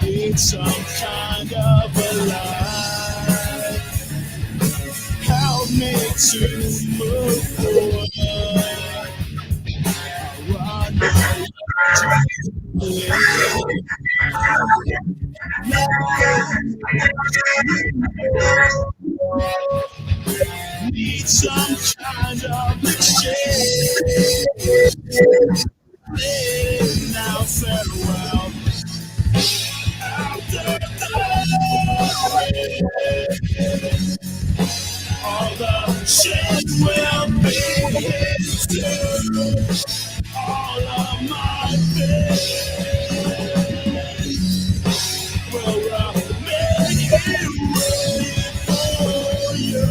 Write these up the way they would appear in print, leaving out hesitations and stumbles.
Need some kind of a life. Help me to move forward. Run Need some kind of exchange. Now farewell. All the shit will be through. All of my pain will make it wait for you.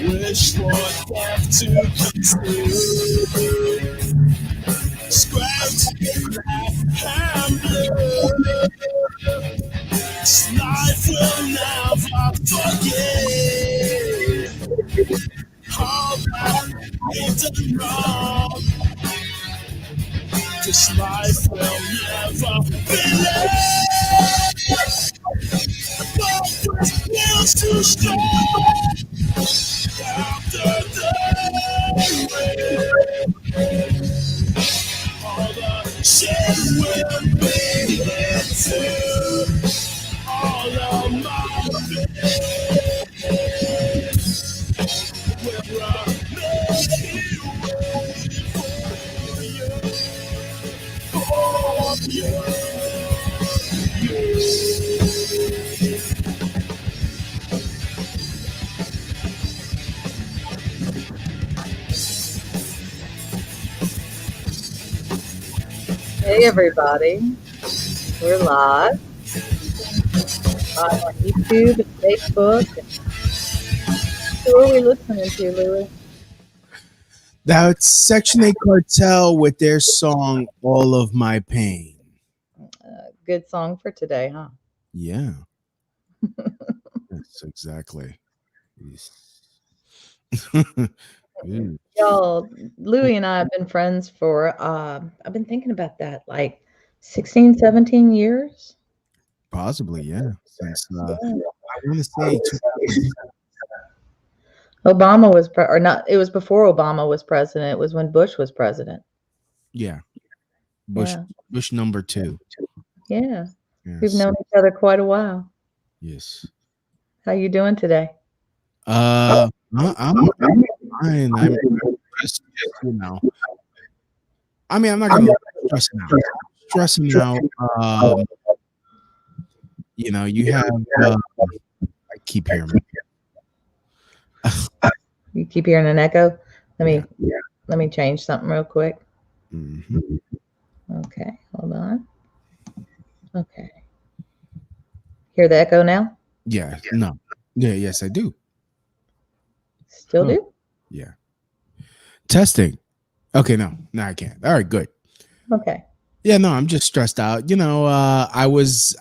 Wish for death to come through. Scratch black and blue. This life will never forget all that we've done wrong. This life will never be left. But this feels too strong. After the rain, all the shit will be into all of my pain. Will I make it wait for you? Hey everybody, we're live on YouTube and Facebook. Who are we listening to, Louie? That's Section 8 Cartel with their song All of My Pain. Good song for today, huh? Yeah. That's exactly. Y'all, Louie and I have been friends for, I've been thinking about that, like 16, 17 years? Possibly, yeah. Since, I want to say Obama was, or not, it was before Obama was president. It was when Bush was president. yeah. Bush number 2. Yeah. Yes. We've known each other quite a while. Yes. How you doing today? I'm fine. I'm just, you know. I mean, I'm not gonna stressing out. You know, you have. I keep hearing. You keep hearing an echo. Let me change something real quick. Mm-hmm. Okay, hold on. Okay. Hear the echo now? Yeah. No. Yeah. Yes, I do. Still do? Yeah. Testing. Okay. No, I can't. All right. Good. Okay. Yeah. No, I'm just stressed out. You know, let's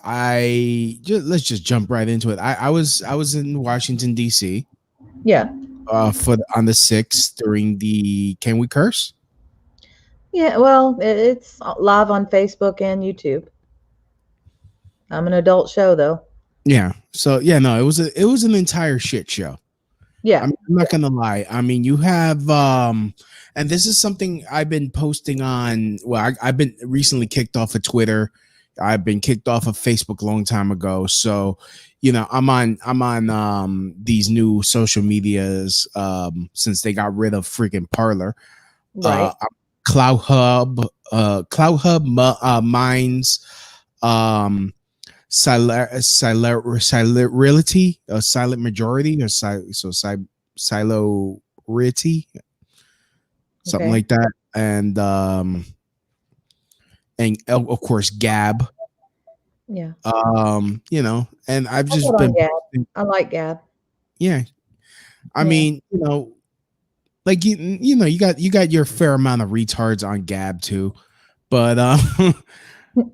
just jump right into it. I was in Washington D.C. Yeah. On the 6th during the Can We Curse? Yeah. Well, it's live on Facebook and YouTube. I'm an adult show though. Yeah. So yeah, no, it was an entire shit show. Yeah. I'm not gonna lie. I mean, you have and this is something I've been posting on. Well, I've been recently kicked off of Twitter. I've been kicked off of Facebook a long time ago. So, I'm on these new social medias since they got rid of freaking Parlor. Right. Cloud Hub, Minds, um, Reality, Silent Majority, or Silority, something Okay. like that, and of course Gab. Yeah. And I've I'll just put on been, Gab. I like Gab. yeah. I Yeah. mean, like you got your fair amount of retards on Gab too, but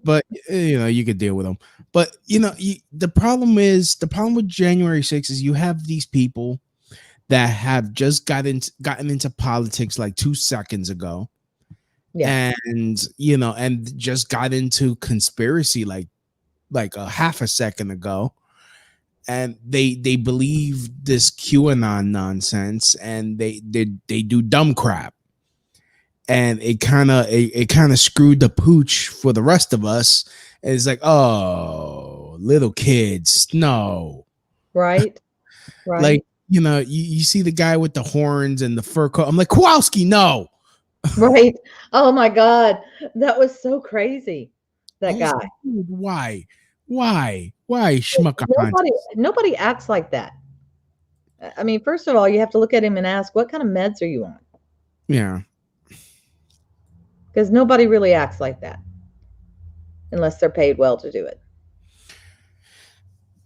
but you could deal with them. But the problem with January 6th is you have these people that have just gotten into politics like 2 seconds ago, Yeah. and just got into conspiracy like a half a second ago, and they believe this QAnon nonsense, and they do dumb crap, and it kind of screwed the pooch for the rest of us. And it's like, oh, little kids, no. Right. Like, Right. you see the guy with the horns and the fur coat. I'm like, Kowalski, no. Right. Oh my God. That was so crazy. I That was guy. like, dude, why schmuck on? Nobody acts like that. I mean, first of all, you have to look at him and ask, what kind of meds are you on? Yeah. Because nobody really acts like that unless they're paid well to do it.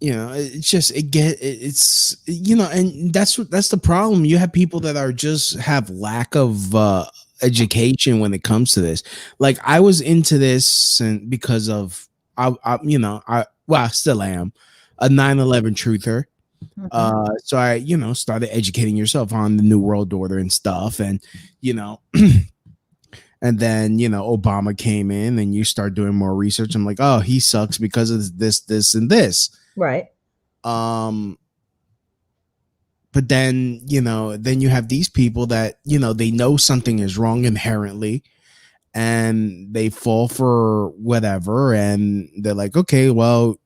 It's just and that's the problem. You have people that are just have lack of education when it comes to this. Like, I was into this and because of I still am a 9/11 truther. So I started educating yourself on the New World Order and stuff, and and then Obama came in, and you start doing more research. I'm like, oh, he sucks because of this and this. Right. But then you have these people that they know something is wrong inherently, and they fall for whatever, and they're like, okay, well,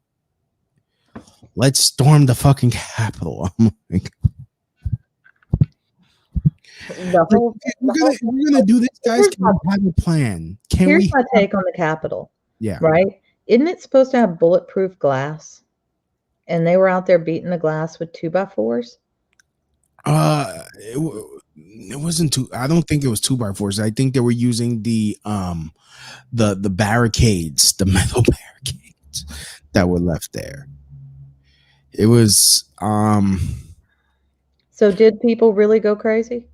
let's storm the fucking Capitol. I'm like, we're gonna do this, guys. Can we have a plan? Here's my take on the Capitol. Yeah. Right? Isn't it supposed to have bulletproof glass? And they were out there beating the glass with 2x4s. It wasn't two. I don't think it was 2x4s. I think they were using the barricades, the metal barricades that were left there. It was So did people really go crazy?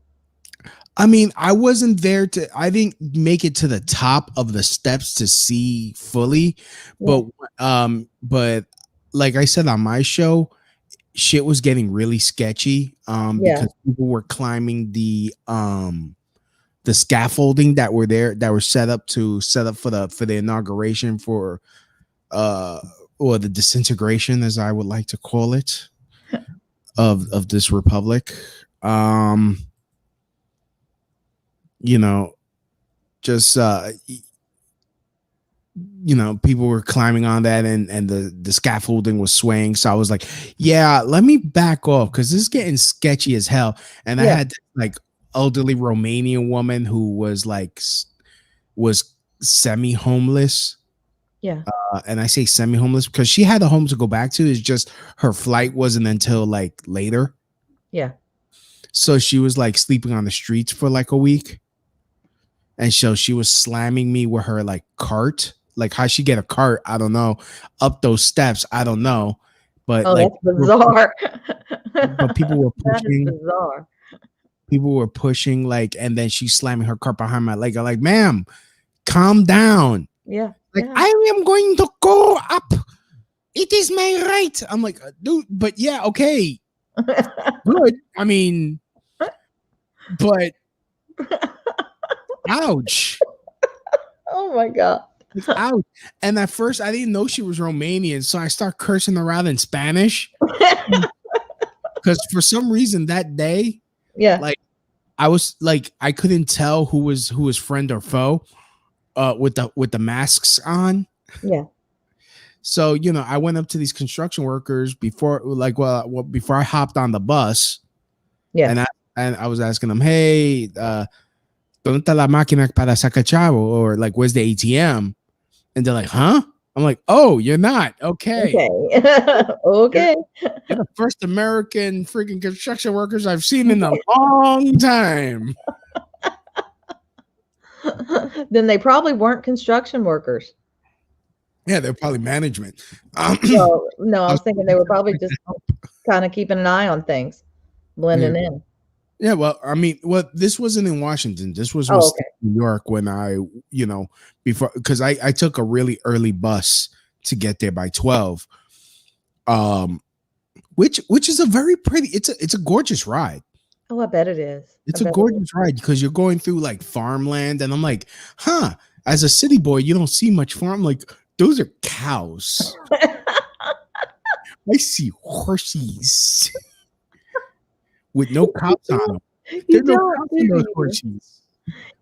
I mean, I didn't make it to the top of the steps to see fully, but like I said on my show, shit was getting really sketchy because people were climbing the scaffolding that were there, that were set up for the inauguration for or the disintegration, as I would like to call it, of this republic. Just people were climbing on that, and the scaffolding was swaying. So I was like, yeah, let me back off because this is getting sketchy as hell. And I had like elderly Romanian woman who was semi-homeless. Yeah. And I say semi-homeless because she had a home to go back to. It's just her flight wasn't until like later. Yeah. So she was like sleeping on the streets for like a week. And so she was slamming me with her like cart. Like, how she get a cart, I don't know. Up those steps, I don't know. But that's bizarre. But people were pushing. That is bizarre. People were pushing, like, and then she's slamming her cart behind my leg. I'm like, ma'am, calm down. Yeah. Like, I am going to go up. It is my right. I'm like, dude, but yeah, okay. Good. I mean, but ouch. Oh my God. Ouch. And at first I didn't know she was Romanian, so I start cursing around in Spanish. Because for some reason that day, like, I was like, I couldn't tell who was friend or foe with the masks on. Yeah. So, I went up to these construction workers before, before I hopped on the bus, Yeah. and I was asking them, hey, ¿dónde está la máquina para sacar chavo? Or like, where's the ATM? And they're like, huh? I'm like, oh, you're not. Okay. Okay. You're the first American freaking construction workers I've seen in a long time. Then they probably weren't construction workers. Yeah, they're probably management. Well, no, I was thinking they were probably just kind of keeping an eye on things, blending in. Yeah, well, I mean, this wasn't in Washington. This was New York when I, before, because I took a really early bus to get there by 12. Which is a very pretty, it's a gorgeous ride. Oh, I bet it is. It's a gorgeous ride because you're going through like farmland, and I'm like, as a city boy, you don't see much farm. Like, those are cows. I see horses with no cops on them. You don't, do you?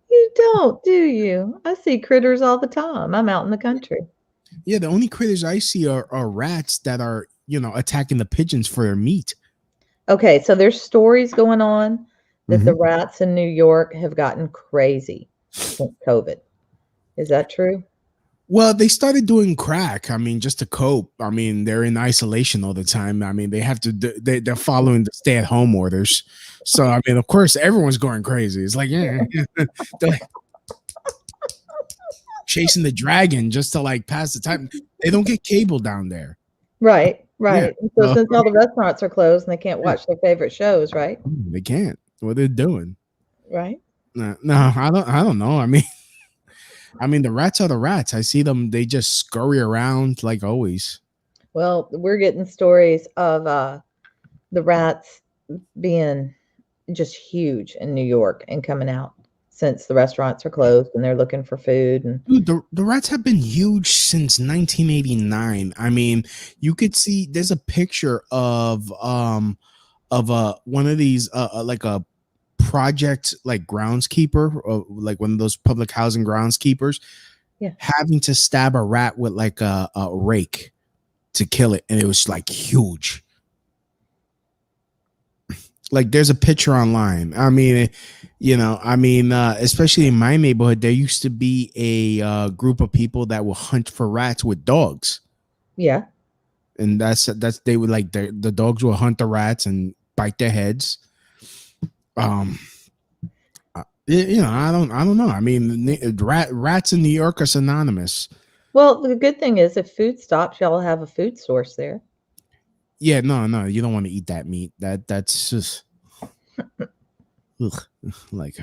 You don't, do you? I see critters all the time. I'm out in the country. Yeah, the only critters I see are rats that are, attacking the pigeons for their meat. Okay, so there's stories going on that the rats in New York have gotten crazy since COVID. Is that true? Well, they started doing crack. I mean, just to cope. I mean, they're in isolation all the time. I mean, they have to. They're following the stay-at-home orders. So, I mean, of course, everyone's going crazy. It's like, they're like chasing the dragon just to like pass the time. They don't get cable down there. Right. Yeah. So since all the restaurants are closed and they can't watch their favorite shows, right? They can't. What they're doing. Right. No, I don't know. I mean, the rats are the rats. I see them. They just scurry around like always. Well, we're getting stories of the rats being just huge in New York and coming out since the restaurants are closed and they're looking for food. And dude, the rats have been huge since 1989. I mean, you could see there's a picture of one of these like a project like groundskeeper, or like one of those public housing groundskeepers, having to stab a rat with like a rake to kill it, and it was like huge. Like, there's a picture online. I mean, especially in my neighborhood, there used to be a group of people that will hunt for rats with dogs. Yeah, and that's they would like the dogs will hunt the rats and bite their heads. I don't know. I mean, rats in New York are synonymous. Well, the good thing is, if food stops, y'all have a food source there. Yeah, no, you don't want to eat that meat. That's just like,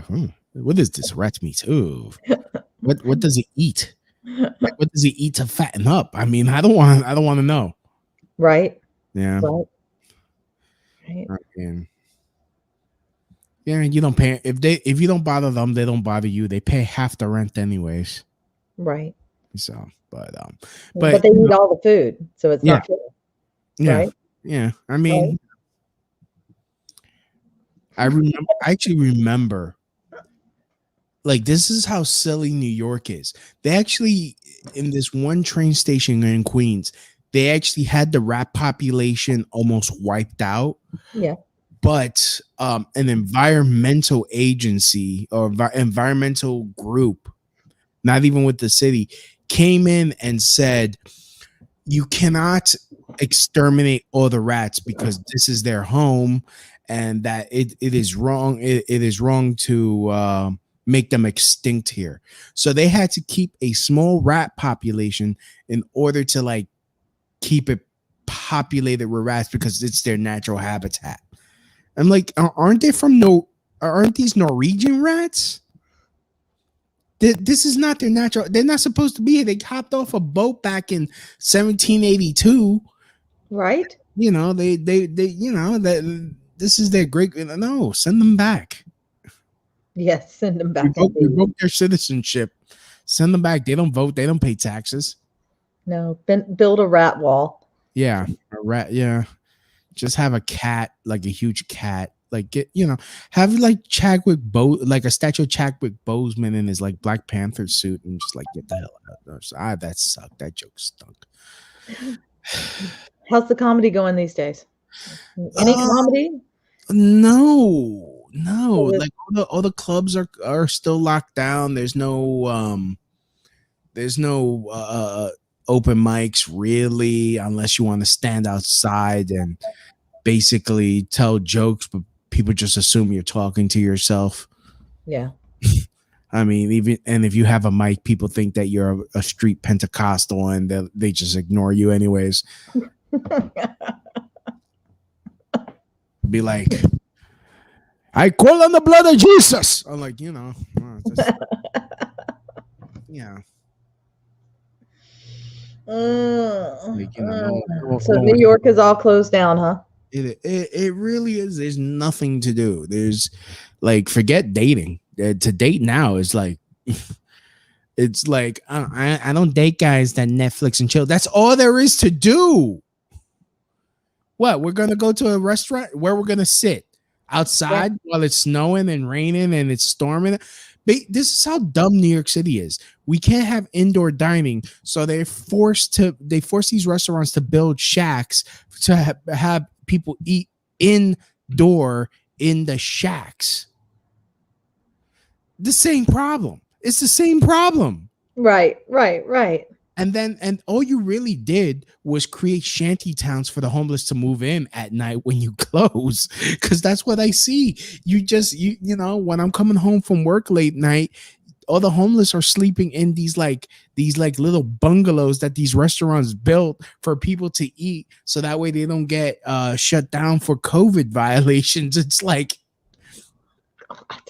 what is this rat meat? Ooh, what does it eat? Like, what does it eat to fatten up? I mean, I don't want to know. Right. Yeah. Right. Yeah, you don't pay if you don't bother them, they don't bother you. They pay half the rent anyways. Right. So, but they eat all the food, so it's not fair. Yeah. Right? Yeah. I mean, I actually remember, like, this is how silly New York is. They actually, in this one train station in Queens, they actually had the rat population almost wiped out. Yeah. But an environmental agency or environmental group, not even with the city, came in and said, you cannot exterminate all the rats because this is their home, and that it is wrong. It is wrong to make them extinct here. So they had to keep a small rat population in order to like keep it populated with rats because it's their natural habitat. I'm like, aren't these Norwegian rats? This is not their natural. They're not supposed to be here. They hopped off a boat back in 1782. Right. They that this is their great. No, send them back. Yes, send them back. We broke their citizenship. Send them back. They don't vote. They don't pay taxes. No, build a rat wall. Yeah, a rat. Yeah. Just have a cat, like a huge cat, like have like like a statue of Chadwick Boseman in his like Black Panther suit, and just like get the hell out. That sucked. That joke stunk. How's the comedy going these days? Any comedy? No, no. So Like all the clubs are still locked down. There's no open mics really, unless you want to stand outside and basically tell jokes, but people just assume you're talking to yourself. yeah. I mean, even and if you have a mic, people think that you're a street Pentecostal, and they just ignore you anyways. Be like, I call on the blood of Jesus. I'm like, just, yeah. Like, So New York is all closed down, huh? It really is. There's nothing to do. There's like, forget dating. To date now is like, it's like I don't date guys that Netflix and chill. That's all there is to do. What, we're gonna go to a restaurant where we're gonna sit outside while it's snowing and raining and it's storming. This is how dumb New York City is. We can't have indoor dining, so they force these restaurants to build shacks to have people eat indoor in the shacks. The same problem. It's the same problem. Right. And all you really did was create shanty towns for the homeless to move in at night when you close, because that's what I see. You when I'm coming home from work late night, all the homeless are sleeping in these little bungalows that these restaurants built for people to eat, so that way they don't get shut down for COVID violations. It's like, God.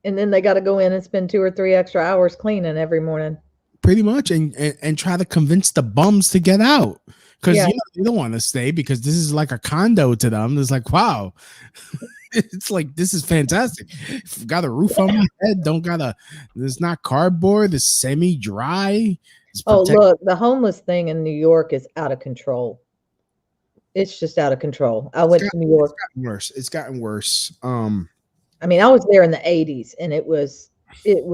And then they got to go in and spend 2 or 3 extra hours cleaning every morning. Pretty much, and try to convince the bums to get out, because they don't want to stay, because this is like a condo to them. It's like, wow. It's like, this is fantastic. Got a roof on my head. It's not cardboard. It's semi-dry. Look, the homeless thing in New York is out of control. It's just out of control. I went to New York. It's gotten worse. I mean, I was there in the 80s, and it was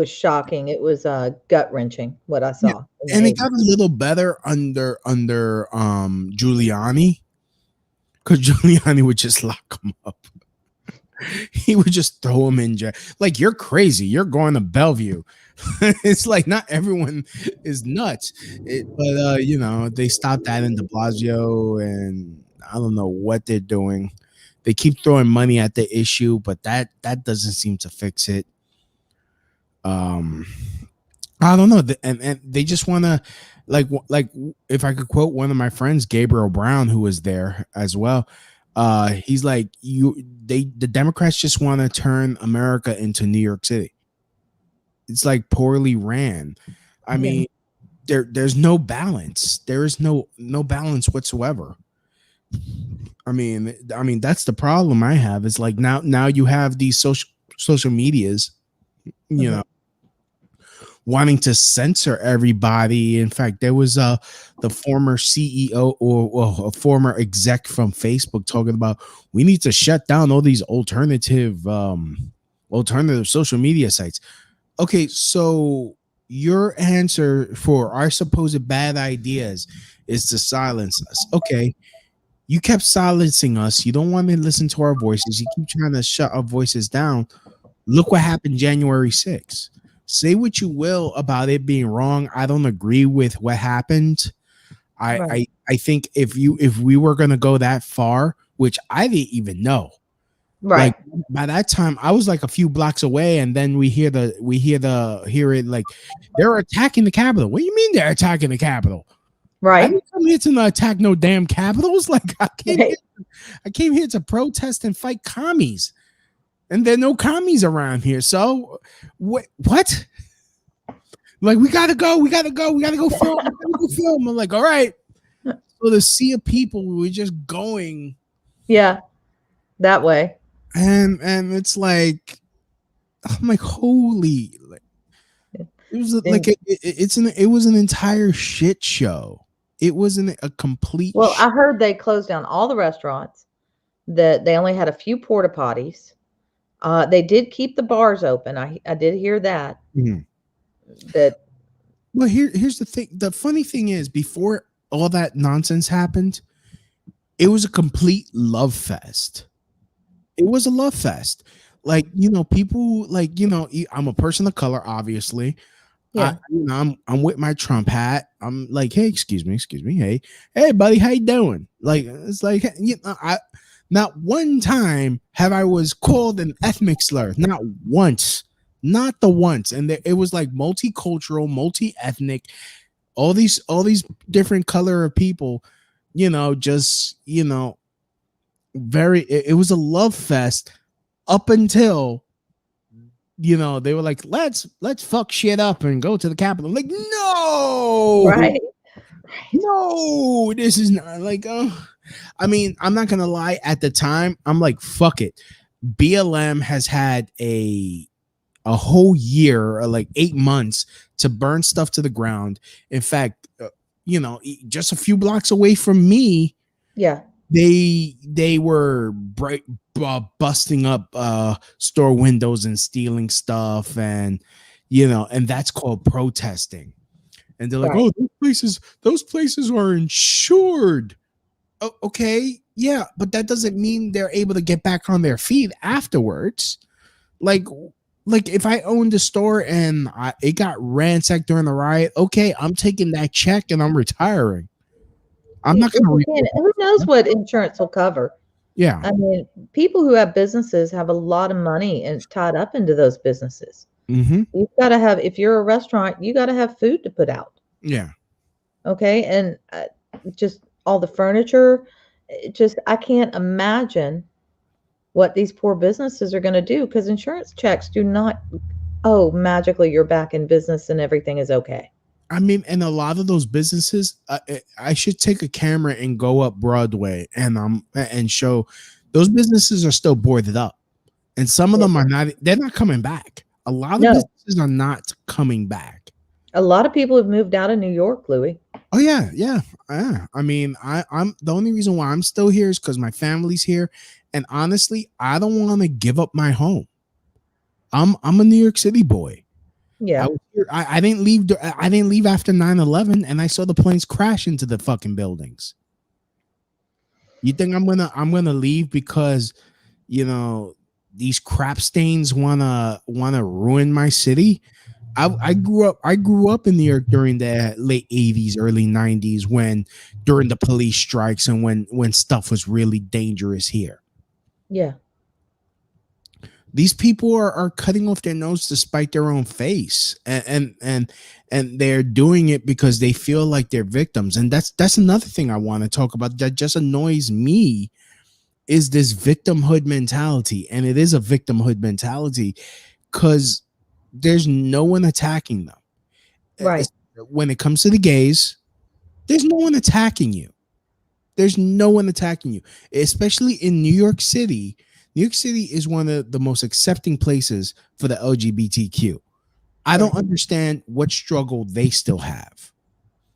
shocking. It was gut wrenching what I saw. Yeah. And it got a little better under Giuliani, because Giuliani would just lock them up. He would just throw them in jail. Like, you're crazy. You're going to Bellevue. It's like, not everyone is nuts. But they stopped that in De Blasio, and I don't know what they're doing. They keep throwing money at the issue, but that doesn't seem to fix it. I don't know. And they just want to, like if I could quote one of my friends, Gabriel Brown, who was there as well. He's like, the Democrats just want to turn America into New York City. It's like poorly ran. I mean, there's no balance. There is no balance whatsoever. I mean, that's the problem I have. Is like, now you have these social medias, wanting to censor everybody. In fact, there was the former CEO or a former exec from Facebook talking about, we need to shut down all these alternative social media sites. Okay, so your answer for our supposed bad ideas is to silence us. Okay, you kept silencing us. You don't want to listen to our voices. You keep trying to shut our voices down. Look what happened January 6th. Say what you will about it being wrong. I don't agree with what happened. I think if we were going to go that far, which I didn't even know. Right. Like, by that time, I was like a few blocks away, and then we hear it like, they're attacking the Capitol. What do you mean they're attacking the Capitol? Right. I didn't come here to attack no damn capitals. Like, I came here to protest and fight commies, and there are no commies around here. So what? Like, we gotta go film. I'm like, all right. So the sea of people, we were just going. Yeah, that way. And it's like, I'm like, holy. It was like it was an entire shit show. It wasn't a complete. Well, I heard they closed down all the restaurants. That they only had a few porta potties. They did keep the bars open. I did hear that. Mm-hmm. That. Well, here's the thing. The funny thing is, before all that nonsense happened, it was a complete love fest. It was a love fest. Like, people, like, I'm a person of color, obviously. Yeah. I'm with my Trump hat. I'm like, hey, excuse me, hey, buddy, how you doing? Like, it's like, I not one time have I was called an ethnic slur, not once, not the once, and it was like multicultural, multi-ethnic, all these different color of people, just very. It was a love fest up until they were like, let's fuck shit up and go to the Capitol. I'm like, no, Right. no, this is not like, I mean, I'm not gonna lie. At the time, I'm like, fuck it. BLM has had a whole year, or like 8 months, to burn stuff to the ground. In fact, just a few blocks away from me, Yeah. they were busting up store windows and stealing stuff, and and that's called protesting. And they're like, Right. oh, those places are insured. Oh, okay, yeah, but that doesn't mean they're able to get back on their feet afterwards. Like if I owned a store and it got ransacked during the riot, okay, I'm taking that check and I'm retiring. I'm not gonna. Who knows what insurance will cover? Yeah. I mean, people who have businesses have a lot of money and tied up into those businesses. Mm-hmm. You've got to have, if you're a restaurant, you got to have food to put out. Yeah. Okay. And just all the furniture, I can't imagine what these poor businesses are going to do, because insurance checks do not, oh, magically you're back in business and everything is okay. I mean, and a lot of those businesses, I should take a camera and go up Broadway and show those businesses are still boarded up, and some of them are not. They're not coming back. A lot of businesses are not coming back. A lot of people have moved out of New York, Louie. Oh yeah. I mean, I'm the only reason why I'm still here is because my family's here, and honestly, I don't want to give up my home. I'm a New York City boy. Yeah. I didn't leave. I didn't leave after 9/11, and I saw the planes crash into the fucking buildings. You think I'm gonna leave because these crap stains wanna ruin my city? I grew up in New York during the late 80s, early 90s, during the police strikes and when stuff was really dangerous here. Yeah. These people are cutting off their nose to spite their own face, and they're doing it because they feel like they're victims. And that's another thing I want to talk about that just annoys me, is this victimhood mentality. And it is a victimhood mentality because there's no one attacking them. Right. When it comes to the gays, there's no one attacking you. There's no one attacking you, especially in New York City. New York City is one of the most accepting places for the LGBTQ. I don't understand what struggle they still have.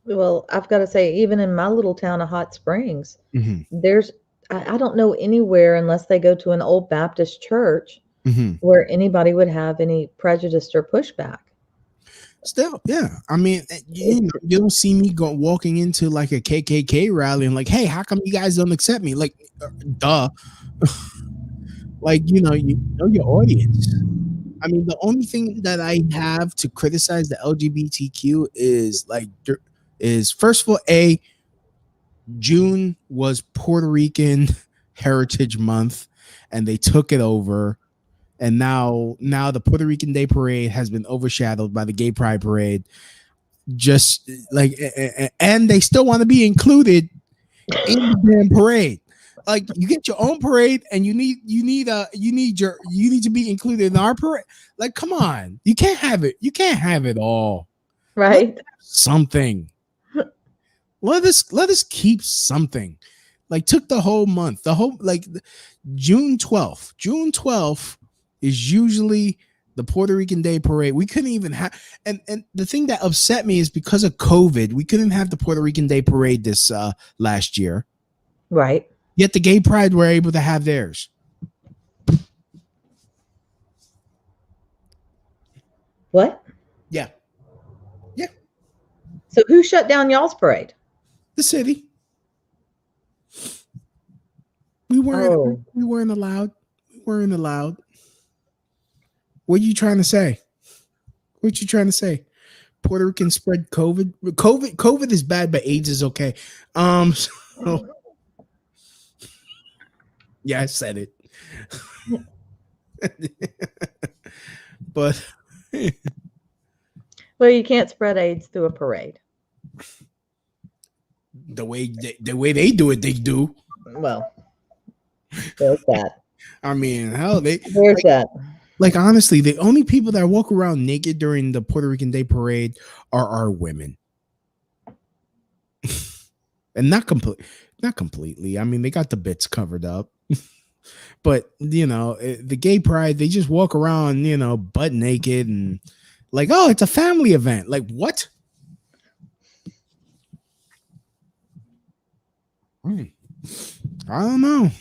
Well, I've got to say, even in my little town of Hot Springs, I don't know anywhere, unless they go to an old Baptist church, where anybody would have any prejudice or pushback. Still, yeah. I mean, you don't see me walking into like a KKK rally and like, hey, how come you guys don't accept me? Like, duh. Like, you know your audience. I mean, the only thing that I have to criticize the LGBTQ is first of all, June was Puerto Rican Heritage Month, and they took it over. And now the Puerto Rican Day Parade has been overshadowed by the Gay Pride Parade. Just like, and they still want to be included in the damn parade. Like, you get your own parade, and you need to be included in our parade. Like, come on, you can't have it. You can't have it all. Right. Something. Let us keep something. Like, took the whole month, June 12th. June 12th is usually the Puerto Rican Day Parade. We couldn't even have, and the thing that upset me is because of COVID, we couldn't have the Puerto Rican Day Parade this last year. Right. Yet the Gay Pride were able to have theirs. What? Yeah. So who shut down y'all's parade? The city. We weren't allowed. We weren't allowed. What are you trying to say? What you trying to say? Puerto Rican spread COVID. COVID is bad, but AIDS is okay. So, yeah, I said it. But well, you can't spread AIDS through a parade. The way they do it, they do. Well, there's that. I mean, hell, there's that. Like, honestly, the only people that walk around naked during the Puerto Rican Day Parade are our women. And not completely. I mean, they got the bits covered up. But, the gay pride, they just walk around, butt naked and like, oh, it's a family event. Like, what? I don't know.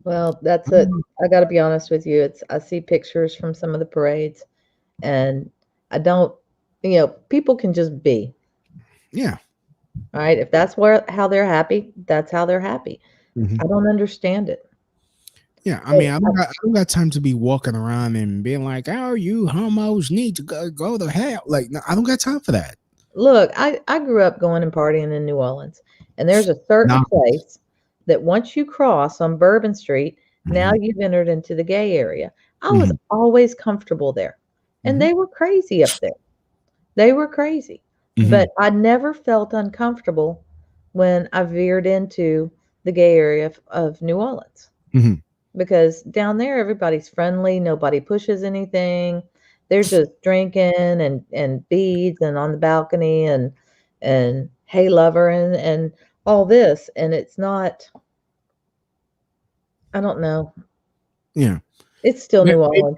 Well, that's it. I got to be honest with you. I see pictures from some of the parades, and I don't. People can just be. Yeah. All right. If that's how they're happy, that's how they're happy. Mm-hmm. I don't understand it. Yeah, I mean, I don't got time to be walking around and being like, "Oh, you homos need to go to hell." Like, no, I don't got time for that. Look, I grew up going and partying in New Orleans, and there's a certain place that once you cross on Bourbon Street, now you've entered into the gay area. I was always comfortable there, and they were crazy up there. They were crazy, but I never felt uncomfortable when I veered into the gay area of New Orleans. Because down there, everybody's friendly. Nobody pushes anything. They're just drinking and beads and on the balcony and hey lover and all this. And it's not, I don't know. Yeah. It's still New Orleans.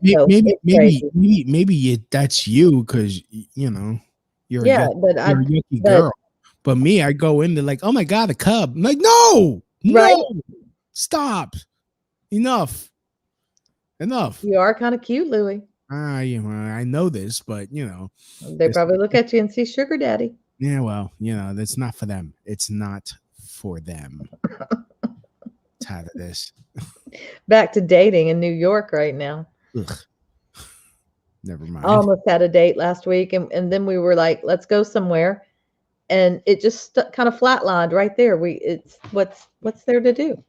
Maybe that's you because, you're a yucky girl. But me, I go into like, oh my God, a cub. I'm like, no, stop. Enough. You are kind of cute, Louie. I know this, but they probably look at you and see sugar daddy. Yeah, well, that's not for them. It's not for them. Tired of this. Back to dating in New York right now. Ugh. Never mind. I almost had a date last week, and then we were like, let's go somewhere, and it just kind of flatlined right there. It's what's there to do?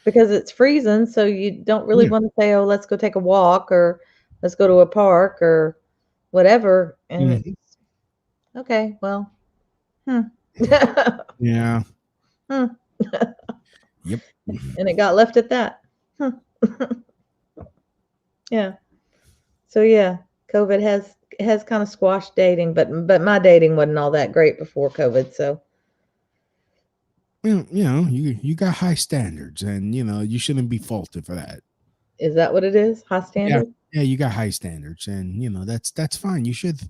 Because it's freezing, so you don't really want to say, oh, let's go take a walk or let's go to a park or whatever. And it's, okay, well, yeah. Yep. And it got left at that. Yeah. So yeah, COVID has kind of squashed dating, but my dating wasn't all that great before COVID, so. You got high standards, and you shouldn't be faulted for that. Is that what it is? High standards? Yeah, you got high standards, and that's fine. You should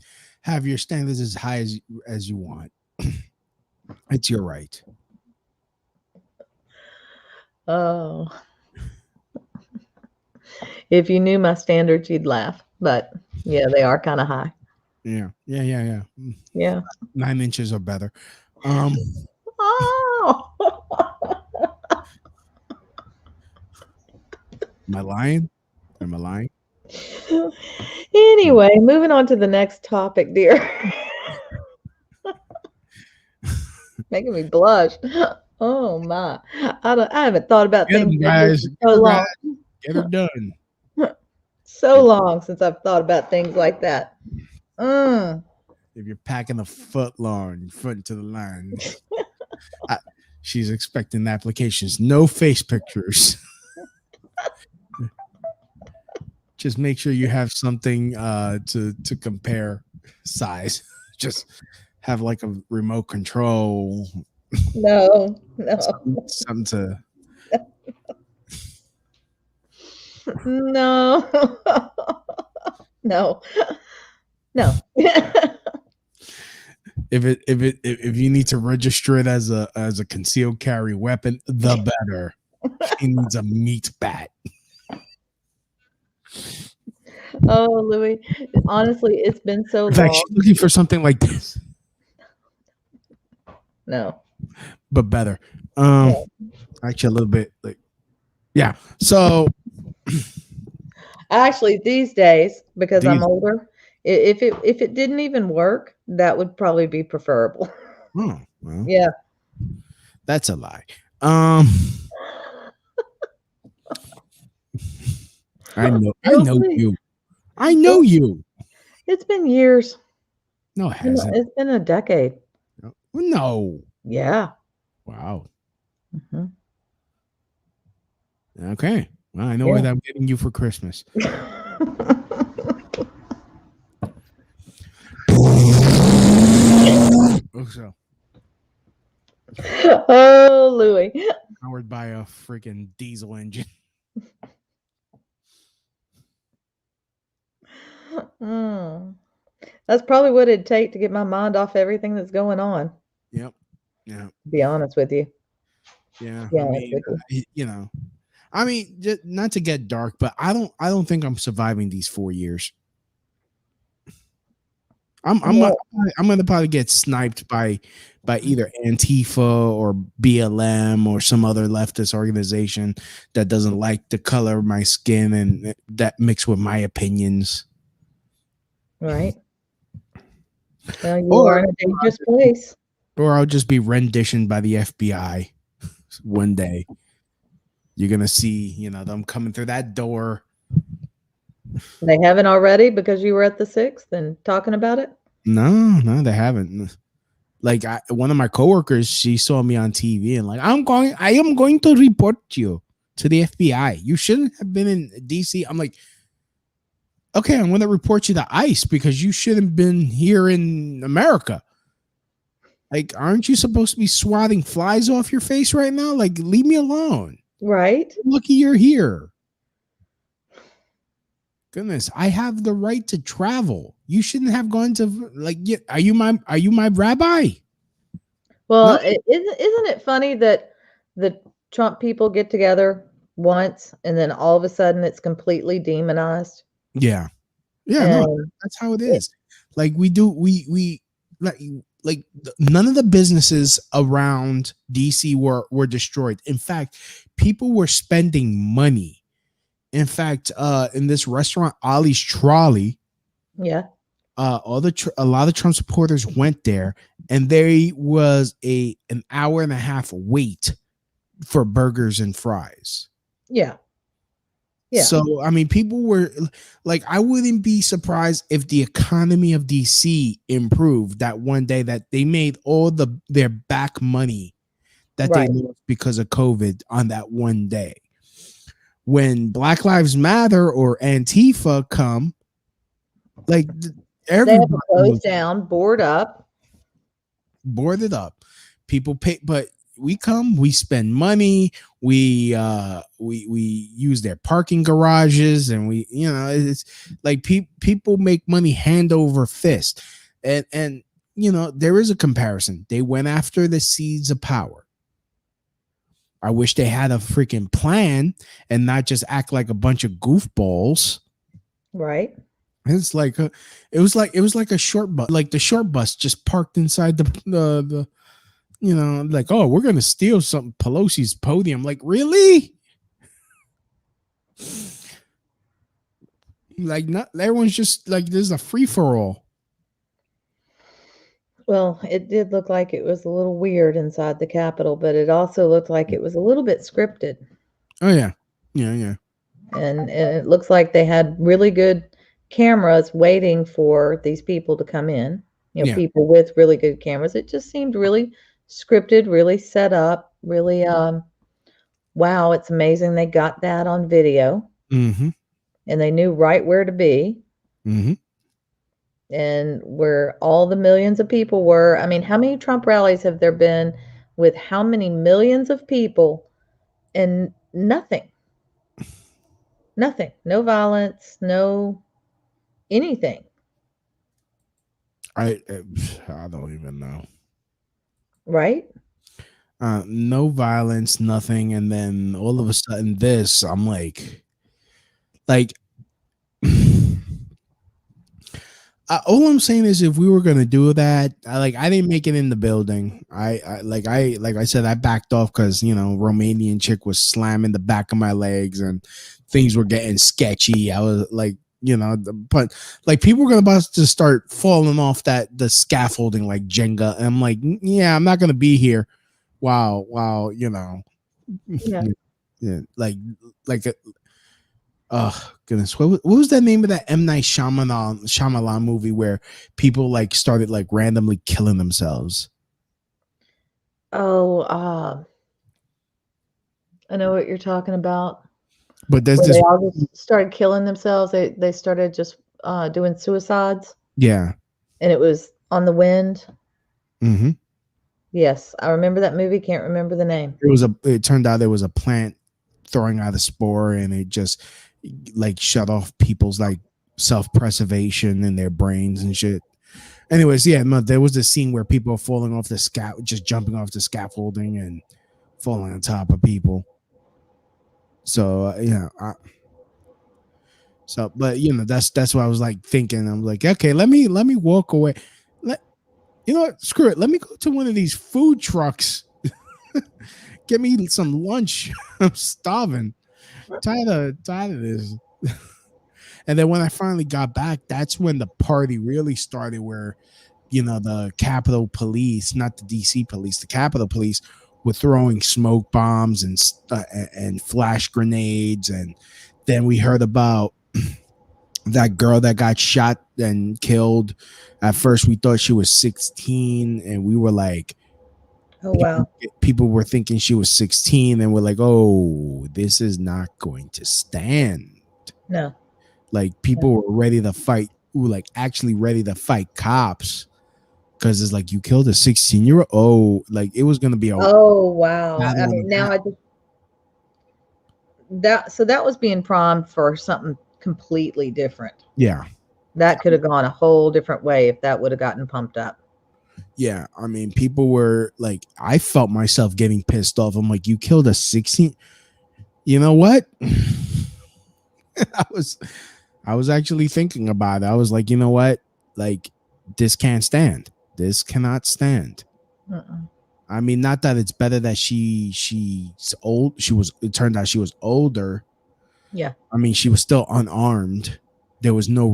have your standards as high as you want. It's your right. Oh, if you knew my standards, you'd laugh. But yeah, they are kind of high. Yeah. 9 inches or better. Oh. Am I lying? Anyway, moving on to the next topic, dear. Making me blush. Oh my! I haven't thought about things guys, so long. Get her done. So long since I've thought about things like that. If you're packing a foot long, front to the line. She's expecting applications. No face pictures. Just make sure you have something to compare size. Just have like a remote control. No. Something to. No. If you need to register it as a concealed carry weapon, the better. He needs a meat bat. Oh, Louie, honestly, it's been so long. Like she's looking for something like this. No. but better. Yeah. Actually, a little bit like, yeah. So Actually, these days, because I'm these, older, if it didn't even work, that would probably be preferable. oh, well, Yeah. that's a lie. I know Really? you. I know you. It's been years. No, it hasn't. It's been a decade. No. Yeah. Wow. Mhm. Okay. Well, I know Yeah. what I'm getting you for Christmas. So Oh, Louie. powered by a freaking diesel engine. Mm. That's probably what it'd take to get my mind off everything that's going on, Yep. Yeah. to be honest with you. Yeah. To be I honest mean, with you. you know, I mean, just not to get dark, but I don't think I'm surviving these 4 years. Well, I'm gonna probably get sniped by either Antifa or BLM or some other leftist organization that doesn't like the color of my skin and that mix with my opinions. right. Well, you Or are in a dangerous place. I'll just be renditioned by the FBI one day. You're gonna see, them coming through that door. They haven't already because you were at the 6th and talking about it? No, they haven't. Like one of my coworkers, she saw me on TV and like, I am going to report you to the FBI. You shouldn't have been in DC. I'm like, okay, I'm going to report you to ICE because you shouldn't have been here in America. Like, aren't you supposed to be swatting flies off your face right now? Like, leave me alone. Right. Lucky you're here. Goodness, I have the right to travel. You shouldn't have gone to like. Are you my rabbi? Well, No. isn't it funny that the Trump people get together once and then all of a sudden it's completely demonized? Yeah. No, And that's how it it, is. Like we like none of the businesses around DC were destroyed. In fact, people were spending money. In fact, in this restaurant, Ollie's Trolley, yeah, a lot of Trump supporters went there, and there was an hour and a half wait for burgers and fries. yeah, yeah, So, I mean, people were like, I wouldn't be surprised if the economy of DC improved that one day that they made all their back money that they right. lost because of COVID on that one day. When Black Lives Matter or Antifa come, like They have everybody to close was down, board up. boarded up. People pay, but we come, we spend money, we use their parking garages, and it's like people make money hand over fist, and there is a comparison. They went after the seeds of power. I wish they had a freaking plan and not just act like a bunch of goofballs. Right. It's like it was like a short bus, like the short bus just parked inside the like, oh, we're gonna steal some Pelosi's podium. Like, really? Like, not everyone's just like, there's a free for all. Well, it did look like it was a little weird inside the Capitol, but it also looked like it was a little bit scripted. Oh yeah, yeah. And it looks like they had really good cameras waiting for these people to come in. Yeah. People with really good cameras. It just seemed really scripted, really set up, really wow, it's amazing they got that on video. Mm-hmm. And they knew right where to be. Mm-hmm. And where all the millions of people were. I mean, how many Trump rallies have there been with how many millions of people and nothing? Nothing. No violence, no anything. I don't even know. Right? No violence, nothing, and then all of a sudden this, I'm like all I'm saying is, if we were gonna do that, I didn't make it in the building. Like I said, I backed off because Romanian chick was slamming the back of my legs and things were getting sketchy. I was like, but like people were about to start falling off the scaffolding like Jenga, and I'm like, yeah, I'm not gonna be here. Wow, Yeah. yeah, like oh goodness, what was that name of that M. Night Shyamalan movie where people like started like randomly killing themselves? Oh, I know what you're talking about. But there's Where they this, all just started killing themselves. They started just doing suicides, yeah. and it was on the wind. Mm-hmm. Yes, I remember that movie. Can't remember the name. It turned out there was a plant throwing out a spore, and it just like shut off people's like self-preservation in their brains and shit. Anyways, yeah, no, there was a scene where people are falling off just jumping off the scaffolding and falling on top of people. So but that's what I was like thinking. I'm like, okay, let me walk away. You know what? Screw it. Let me go to one of these food trucks. Get me some lunch. I'm starving. Tired of this. And then when I finally got back, that's when the party really started, where the Capitol Police, not the DC police, the Capitol Police were throwing smoke bombs and flash grenades. And then we heard about that girl that got shot and killed. At first we thought she was 16, and we were like, Oh wow. people were thinking she was 16, and we're like, oh, this is not going to stand. No. Like people were ready to fight, actually ready to fight cops, because it's like, you killed a 16-year-old. Oh, like it was going to be a Oh wow. I battle. mean, now that was being primed for something completely different. Yeah. That could have gone a whole different way if that would have gotten pumped up. Yeah, I mean, people were like, I felt myself getting pissed off. I'm like, you killed a 16. You know what? I was actually thinking about it. I was like, you know what? Like, this can't stand. This cannot stand. I mean, not that it's better that she's old. It turned out she was older. Yeah. I mean, she was still unarmed. There was no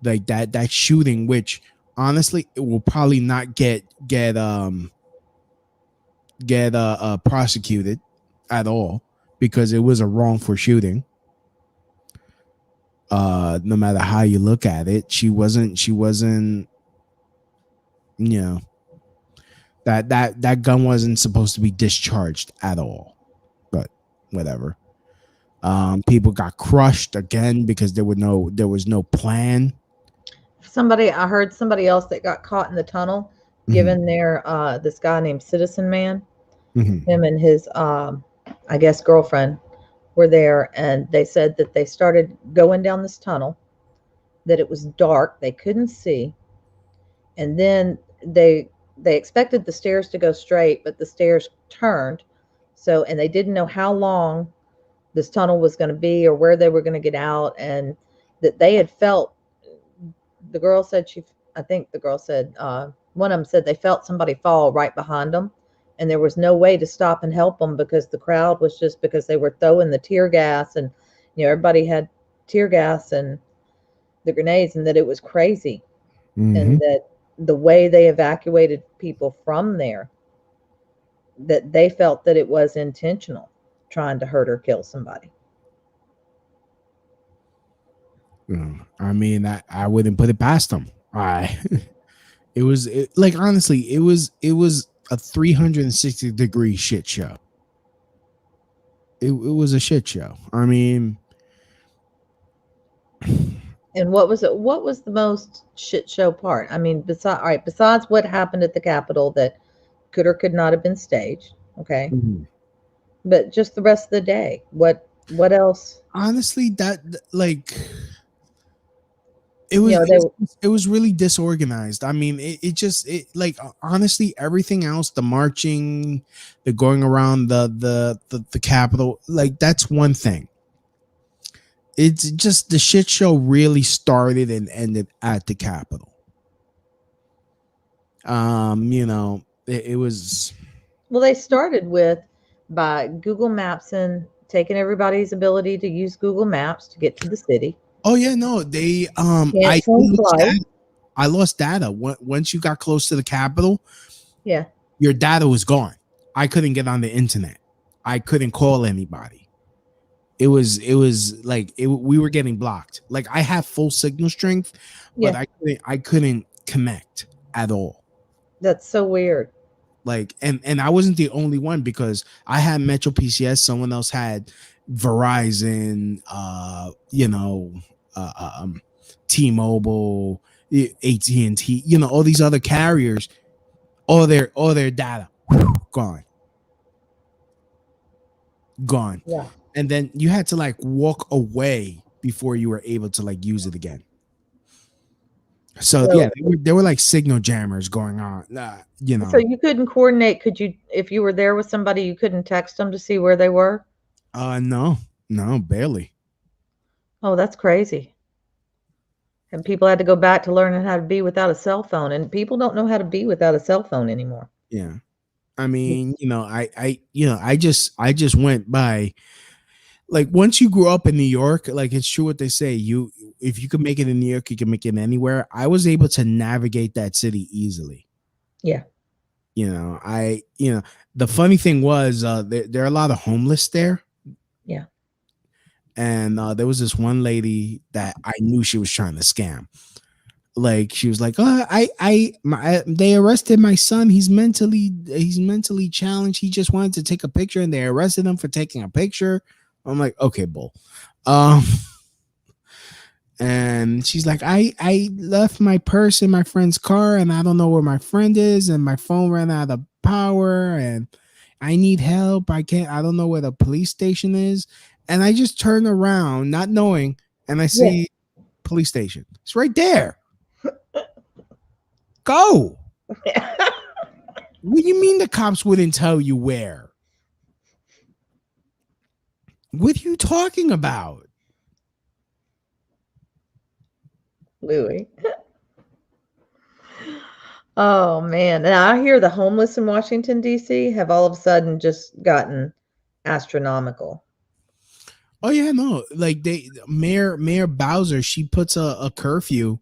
like that shooting, which honestly, it will probably not get prosecuted at all, because it was a wrongful shooting. No matter how you look at it, she wasn't that gun wasn't supposed to be discharged at all. But whatever. People got crushed again because there was no plan. I heard somebody else that got caught in the tunnel, given their this guy named Citizen Man. Him and his I guess girlfriend were there, and they said that they started going down this tunnel, that it was dark, they couldn't see, and then they expected the stairs to go straight, but the stairs turned. So, and they didn't know how long this tunnel was going to be or where they were going to get out, and that they had felt, the girl said one of them said they felt somebody fall right behind them, and there was no way to stop and help them because the crowd was just, because they were throwing the tear gas, and everybody had tear gas and the grenades, and that it was crazy. And that the way they evacuated people from there, that they felt that it was intentional, trying to hurt or kill somebody. I mean, I wouldn't put it past them. It was honestly, it was a 360-degree shit show. It was a shit show. I mean, and what was the most shit show part? I mean, besides what happened at the Capitol that could or could not have been staged, okay, but just the rest of the day, what else? Honestly, that it was really disorganized. I mean, honestly, everything else, the marching, the going around the Capitol, like, that's one thing. It's just the shit show really started and ended at the Capitol. It was. Well, they started by Google Maps and taking everybody's ability to use Google Maps to get to the city. Oh yeah, no, they I lost data once you got close to the Capitol. Yeah, your data was gone. I couldn't get on the internet. I couldn't call anybody. It was like we were getting blocked. Like I have full signal strength, but I couldn't connect at all. That's so weird. Like and I wasn't the only one because I had Metro PCS. Someone else had Verizon. T-Mobile, AT&T. All these other carriers. All their data gone. Yeah. And then you had to like walk away before you were able to like use it again. So yeah, there were like signal jammers going on. So you couldn't coordinate. Could you, if you were there with somebody, you couldn't text them to see where they were? No, barely. Oh, that's crazy. And people had to go back to learning how to be without a cell phone, and people don't know how to be without a cell phone anymore. Yeah. I mean, I just went by. Like once you grew up in New York, like it's true what they say. If you can make it in New York, you can make it anywhere. I was able to navigate that city easily. Yeah. The funny thing was there are a lot of homeless there. Yeah. And there was this one lady that I knew she was trying to scam. Like she was like, "Oh, they arrested my son. He's mentally challenged. He just wanted to take a picture, and they arrested him for taking a picture." I'm like, okay, bull. And she's like, I left my purse in my friend's car and I don't know where my friend is and my phone ran out of power and I need help. I don't know where the police station is. And I just turn around, not knowing, and I see police station. It's right there. Go. What do you mean the cops wouldn't tell you where? What are you talking about? Louie. Oh man. And I hear the homeless in Washington, D.C. have all of a sudden just gotten astronomical. Oh yeah, no. Like Mayor Bowser, she puts a curfew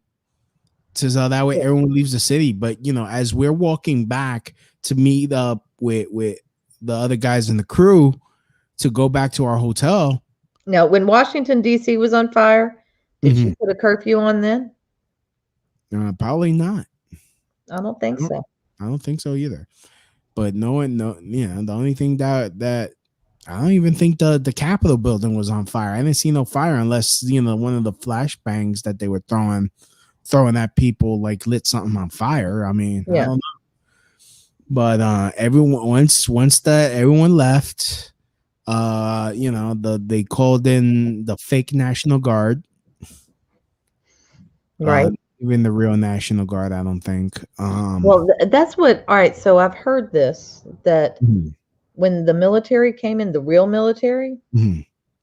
so that way everyone leaves the city. But as we're walking back to meet up with the other guys in the crew to go back to our hotel. Now, when Washington, D.C. was on fire, did she put a curfew on then? Probably not. I don't think so. I don't think so either. But the only thing that I don't even think the Capitol building was on fire. I didn't see no fire unless one of the flashbangs that they were throwing at people like lit something on fire. I mean, I don't know. But everyone everyone left. They called in the fake National Guard. Right. Even the real National Guard, I don't think. Well, that's what. All right. So I've heard this that when the military came in, the real military,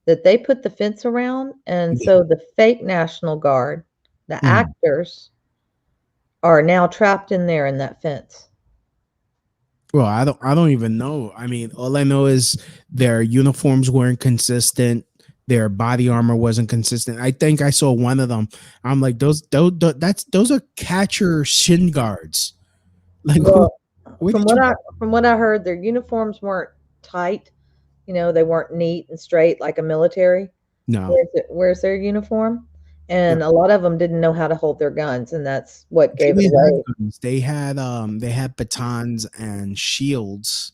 that they put the fence around, and so the fake National Guard, the actors, are now trapped in there in that fence. Well, I don't even know. I mean, all I know is their uniforms weren't consistent. Their body armor wasn't consistent. I think I saw one of them. I'm like, those are catcher shin guards. Like, well, from what I heard, their uniforms weren't tight. They weren't neat and straight like a military. No. Where's their uniform? And a lot of them didn't know how to hold their guns, and that's what gave it away. They had batons and shields,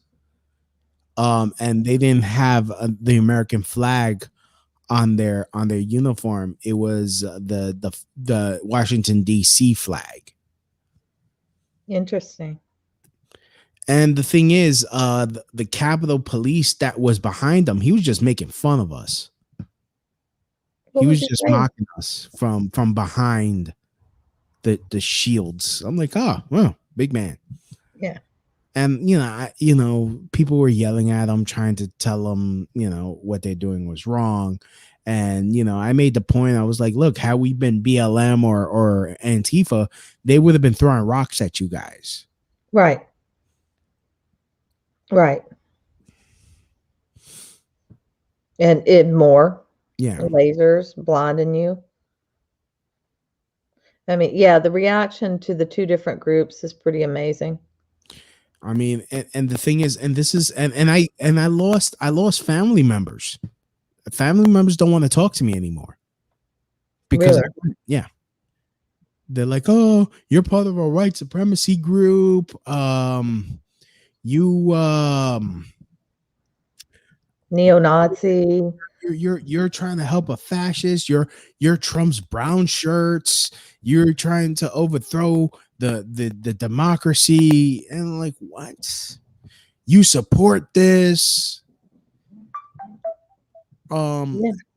and they didn't have the American flag on their uniform. It was the Washington D.C. flag. Interesting. And the thing is, the Capitol Police that was behind them, he was just making fun of us. He was just mocking us from behind the shields. I'm like, oh, well, big man. Yeah. And people were yelling at him, trying to tell him, what they're doing was wrong. And I made the point. I was like, look, had we been BLM or Antifa, they would have been throwing rocks at you guys. Right. Right. And more. Yeah. Lasers blinding you. I mean, yeah, the reaction to the two different groups is pretty amazing. I mean, and the thing is, and this is, and I lost family members. Family members don't want to talk to me anymore because Really? yeah, they're like, oh, you're part of a white supremacy group. You Neo-Nazi. you're trying to help a fascist. You're Trump's brown shirts. You're trying to overthrow the democracy. And like, what? You support this? Yeah.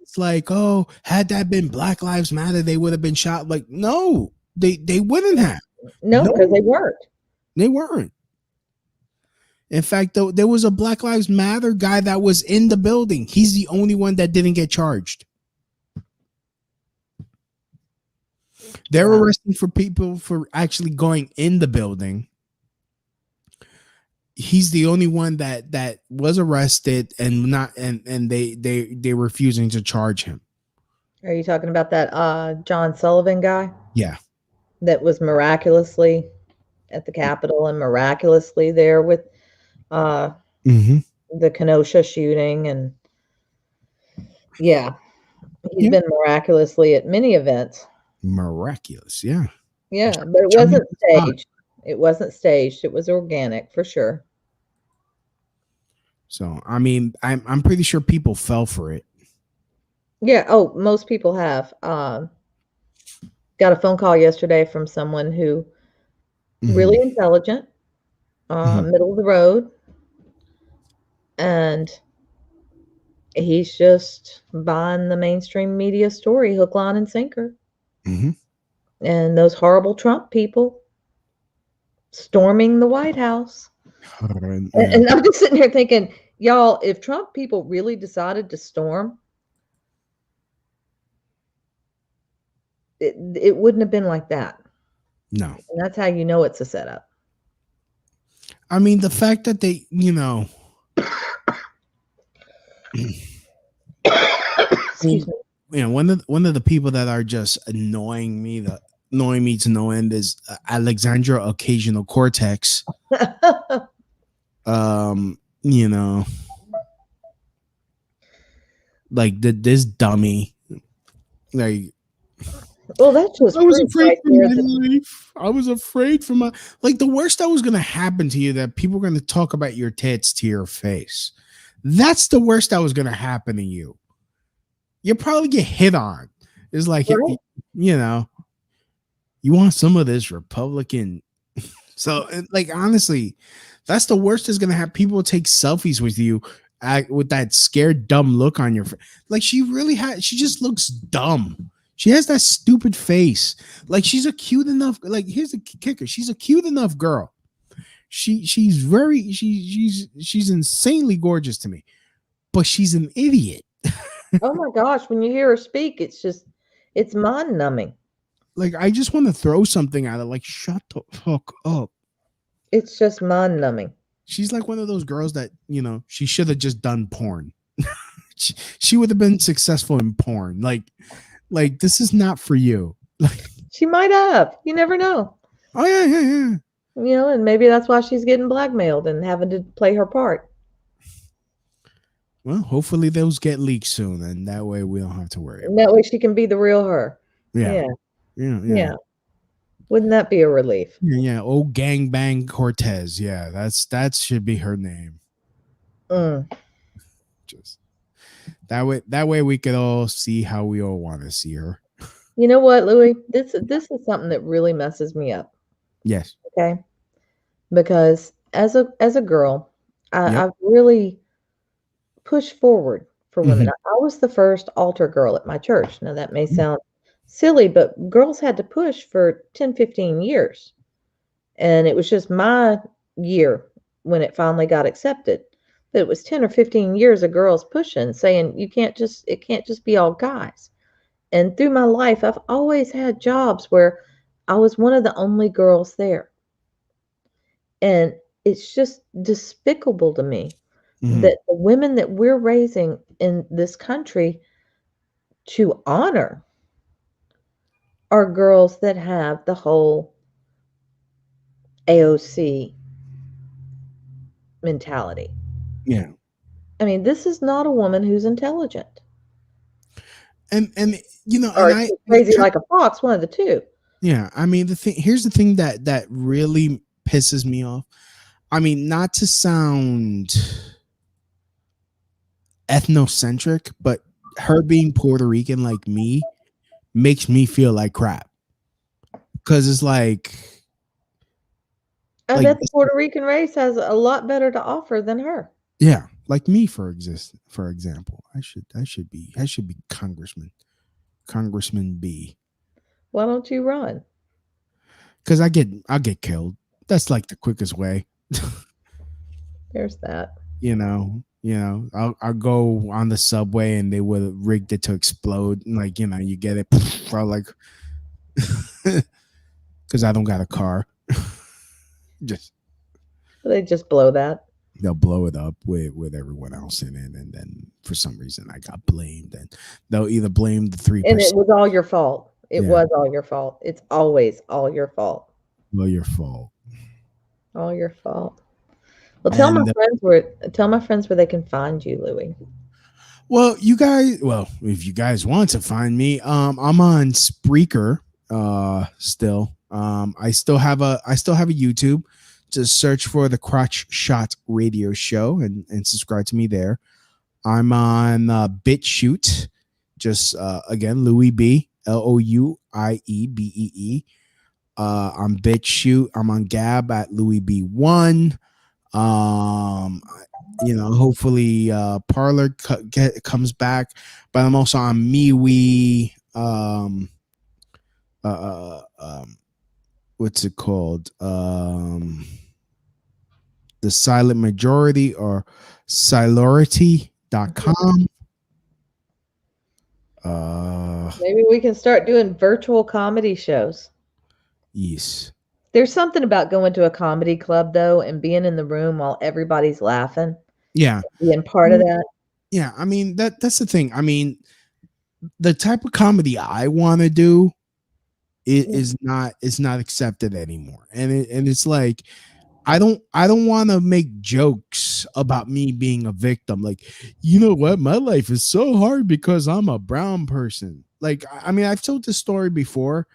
It's like, oh, had that been Black Lives Matter, they would have been shot. Like, no, they wouldn't have. No, because they weren't. They weren't. In fact, though, there was a Black Lives Matter guy that was in the building. He's the only one that didn't get charged. They're arresting for people for actually going in the building. He's the only one that was arrested and not and they refusing to charge him. Are you talking about that John Sullivan guy? Yeah. That was miraculously at the Capitol and miraculously there with the Kenosha shooting. And yeah, he's been miraculously at many events. Miraculous, yeah. Yeah, but it wasn't staged. It wasn't staged. It was organic for sure. So, I mean, I'm pretty sure people fell for it. Yeah. Oh, most people have. Got a phone call yesterday from someone who really intelligent, middle of the road, and he's just buying the mainstream media story hook, line, and sinker. And those horrible Trump people storming the White House. And I'm just sitting here thinking, y'all, if Trump people really decided to storm, it wouldn't have been like that. No. And that's how you know it's a setup. I mean, the fact that they, Excuse me. One of the people that are just annoying me to no end is Alexandra Occasional Cortex. Like this dummy, like. Well, that's just. I was afraid for my life. I was afraid for my the worst that was going to happen to you, that people were going to talk about your tits to your face. That's the worst that was going to happen to you. You'll probably get hit on. It's like, right. You want some of this Republican. So, honestly, that's the worst is going to have people take selfies with you with that scared, dumb look on your face. Like, she just looks dumb. She has that stupid face. Like, she's a cute enough. Like, here's the kicker. She's a cute enough girl. She's insanely gorgeous to me, but she's an idiot. Oh my gosh. When you hear her speak, it's mind numbing. Like, I just want to throw something at her. Like, shut the fuck up. It's just mind numbing. She's like one of those girls that, she should have just done porn. she would have been successful in porn. Like, this is not for you. She might have. You never know. Oh, yeah. And maybe that's why she's getting blackmailed and having to play her part. Well, hopefully those get leaked soon, and that way we don't have to worry. That way she can be the real her. Yeah. Wouldn't that be a relief? Yeah. Old Gangbang Cortez. Yeah, that should be her name. Just that way we could all see how we all want to see her. You know what, Louie? This is something that really messes me up. Yes. Okay. Because as a girl, I've really pushed forward for women. I was the first altar girl at my church. Now that may sound silly, but girls had to push for 10, 15 years. And it was just my year when it finally got accepted. But it was 10 or 15 years of girls pushing, saying it can't just be all guys. And through my life, I've always had jobs where I was one of the only girls there. And it's just despicable to me that the women that we're raising in this country to honor are girls that have the whole AOC mentality. Yeah. I mean, this is not a woman who's intelligent. And you know, Or and crazy like a fox, one of the two. Yeah, I mean here's the thing that really pisses me off. I mean, not to sound ethnocentric, but her being Puerto Rican like me makes me feel like crap. Because it's like I bet the Puerto Rican race has a lot better to offer than her. Yeah, like me for example. I should be Congressman B. Why don't you run? Because I'll get killed. That's like the quickest way. There's that. You know, I'll go on the subway and they would have rigged it to explode. And like, you get it. Like, because I don't got a car. They just blow that. They'll blow it up with everyone else in it, and then for some reason I got blamed, and they'll either blame the 3%. And it was all your fault. It was all your fault. It's always all your fault. All your fault. All your fault. Well, tell my friends where they can find you, Louie. Well, if you guys want to find me, I'm on Spreaker still. I still have a YouTube. Just search for the CrotchShot Radio Show and subscribe to me there. I'm on BitChute. Just again, Louie Bee, LOUIEBEE. On BitChute. I'm on Gab at Louie Bee1. Hopefully Parler comes back, but I'm also on MeWe. What's it called? The Silent Majority or Silority.com. Maybe we can start doing virtual comedy shows. Yes. There's something about going to a comedy club though and being in the room while everybody's laughing. Yeah. Being part of that. Yeah, I mean that's the thing. I mean, the type of comedy I want to do is not accepted anymore. And it's like I don't want to make jokes about me being a victim. Like, you know what? My life is so hard because I'm a brown person. Like, I mean, I've told this story before,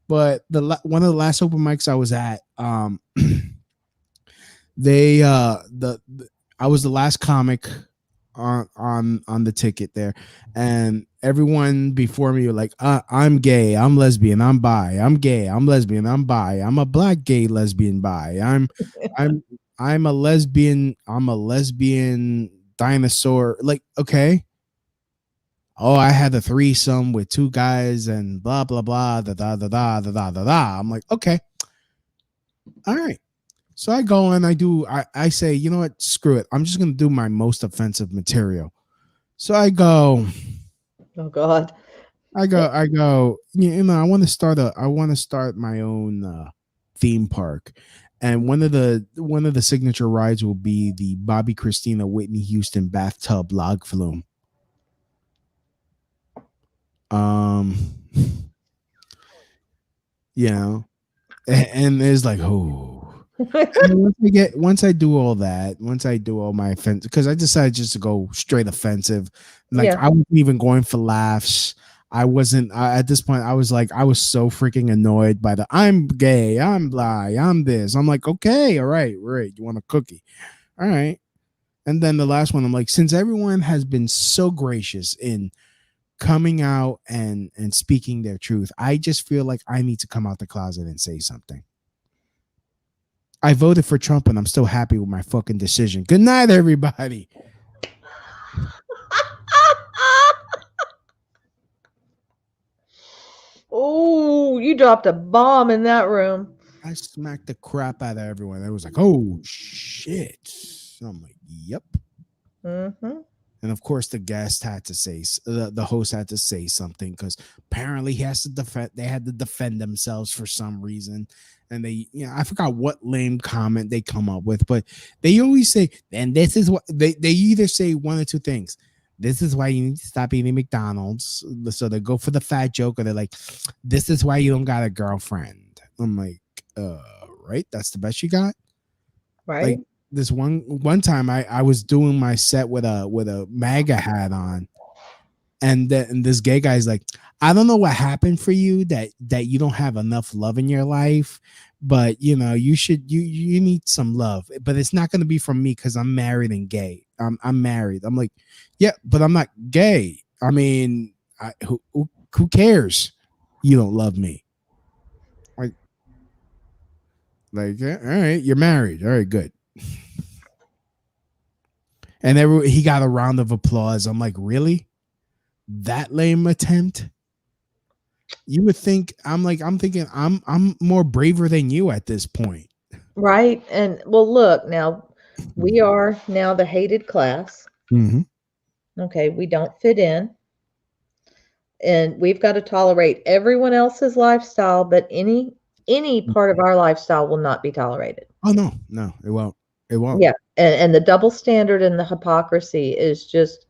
but one of the last open mics I was at, I was the last comic on the ticket there, and everyone before me were like, I'm gay, I'm lesbian, I'm bi, I'm gay, I'm lesbian, I'm bi, I'm a black gay lesbian bi, I'm a lesbian dinosaur. Like, okay. Oh, I had a threesome with 2 guys and blah blah blah da da da da da da da. I'm like, okay, all right. So I go and I say, you know what? Screw it. I'm just going to do my most offensive material. So I go, oh God. I go, I want to start my own theme park. And one of the signature rides will be the Bobby Christina Whitney Houston bathtub log flume. And it's like, oh. once I do all my offense, because I decided just to go straight offensive. Like, I wasn't even going for laughs. I wasn't at this point. I was so freaking annoyed by the I'm gay, I'm bi, I'm this. I'm like, okay, all right. You want a cookie? All right. And then the last one, I'm like, since everyone has been so gracious in coming out and speaking their truth, I just feel like I need to come out the closet and say something. I voted for Trump and I'm still happy with my fucking decision. Good night, everybody. Oh, you dropped a bomb in that room. I smacked the crap out of everyone. It was like, oh shit. So I'm like, yep. Mm-hmm. And of course, the guest had to say, the host had to say something because apparently he has to defend. They had to defend themselves for some reason, and they, I forgot what lame comment they come up with, but they always say, "And this is what they either say one or two things. This is why you need to stop eating McDonald's." So they go for the fat joke, or they're like, "This is why you don't got a girlfriend." I'm like, right? That's the best you got, Right. like. This one time I was doing my set with a MAGA hat on, and this gay guy's like, I don't know what happened for you that you don't have enough love in your life, but you need some love, but it's not going to be from me because I'm married and gay. I'm married. I'm like, yeah, but I'm not gay. I mean, who cares? You don't love me. Like, yeah, all right, you're married. All right, good. And he got a round of applause. I'm like, really? That lame attempt? You would think I'm thinking I'm more braver than you at this point. Right. And well, look, now we are now the hated class. Mm-hmm. Okay, we don't fit in. And we've got to tolerate everyone else's lifestyle, but any part of our lifestyle will not be tolerated. Oh no, it won't. It won't. Yeah. And the double standard and the hypocrisy is just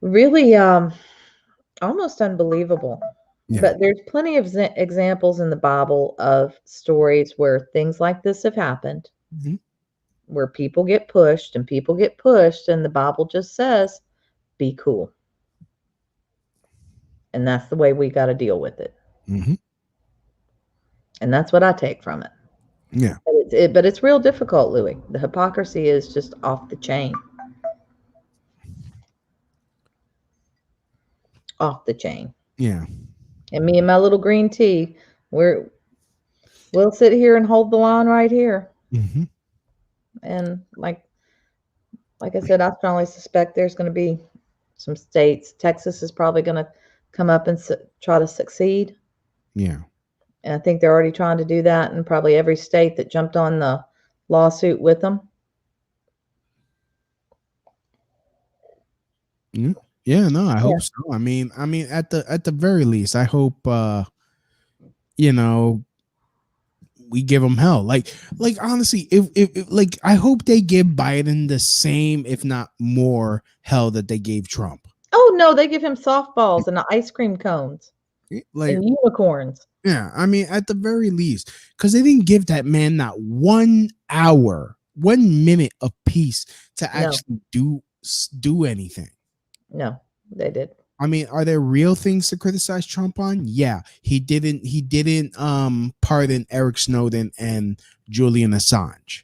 really almost unbelievable. Yeah. But there's plenty of examples in the Bible of stories where things like this have happened, Mm-hmm. where people get pushed, and the Bible just says, be cool. And that's the way we got to deal with it. Mm-hmm. And that's what I take from it. Yeah. But it's real difficult, Louie. The hypocrisy is just off the chain. Off the chain. Yeah. And me and my little green tea, we'll sit here and hold the line right here. Mm-hmm. And like I said, I strongly suspect there's going to be some states. Texas is probably going to come up and try to succeed. Yeah. And I think they're already trying to do that in probably every state that jumped on the lawsuit with them. Yeah, no, I hope so. I mean, at the very least, I hope we give them hell. Like honestly, if like, I hope they give Biden the same, if not more, hell that they gave Trump. Oh no, they give him softballs and ice cream cones, like and unicorns. Yeah, I mean, at the very least, because they didn't give that man not 1 hour, 1 minute of peace to actually do anything. No, they did. I mean, are there real things to criticize Trump on? Yeah, he didn't pardon Eric Snowden and Julian Assange.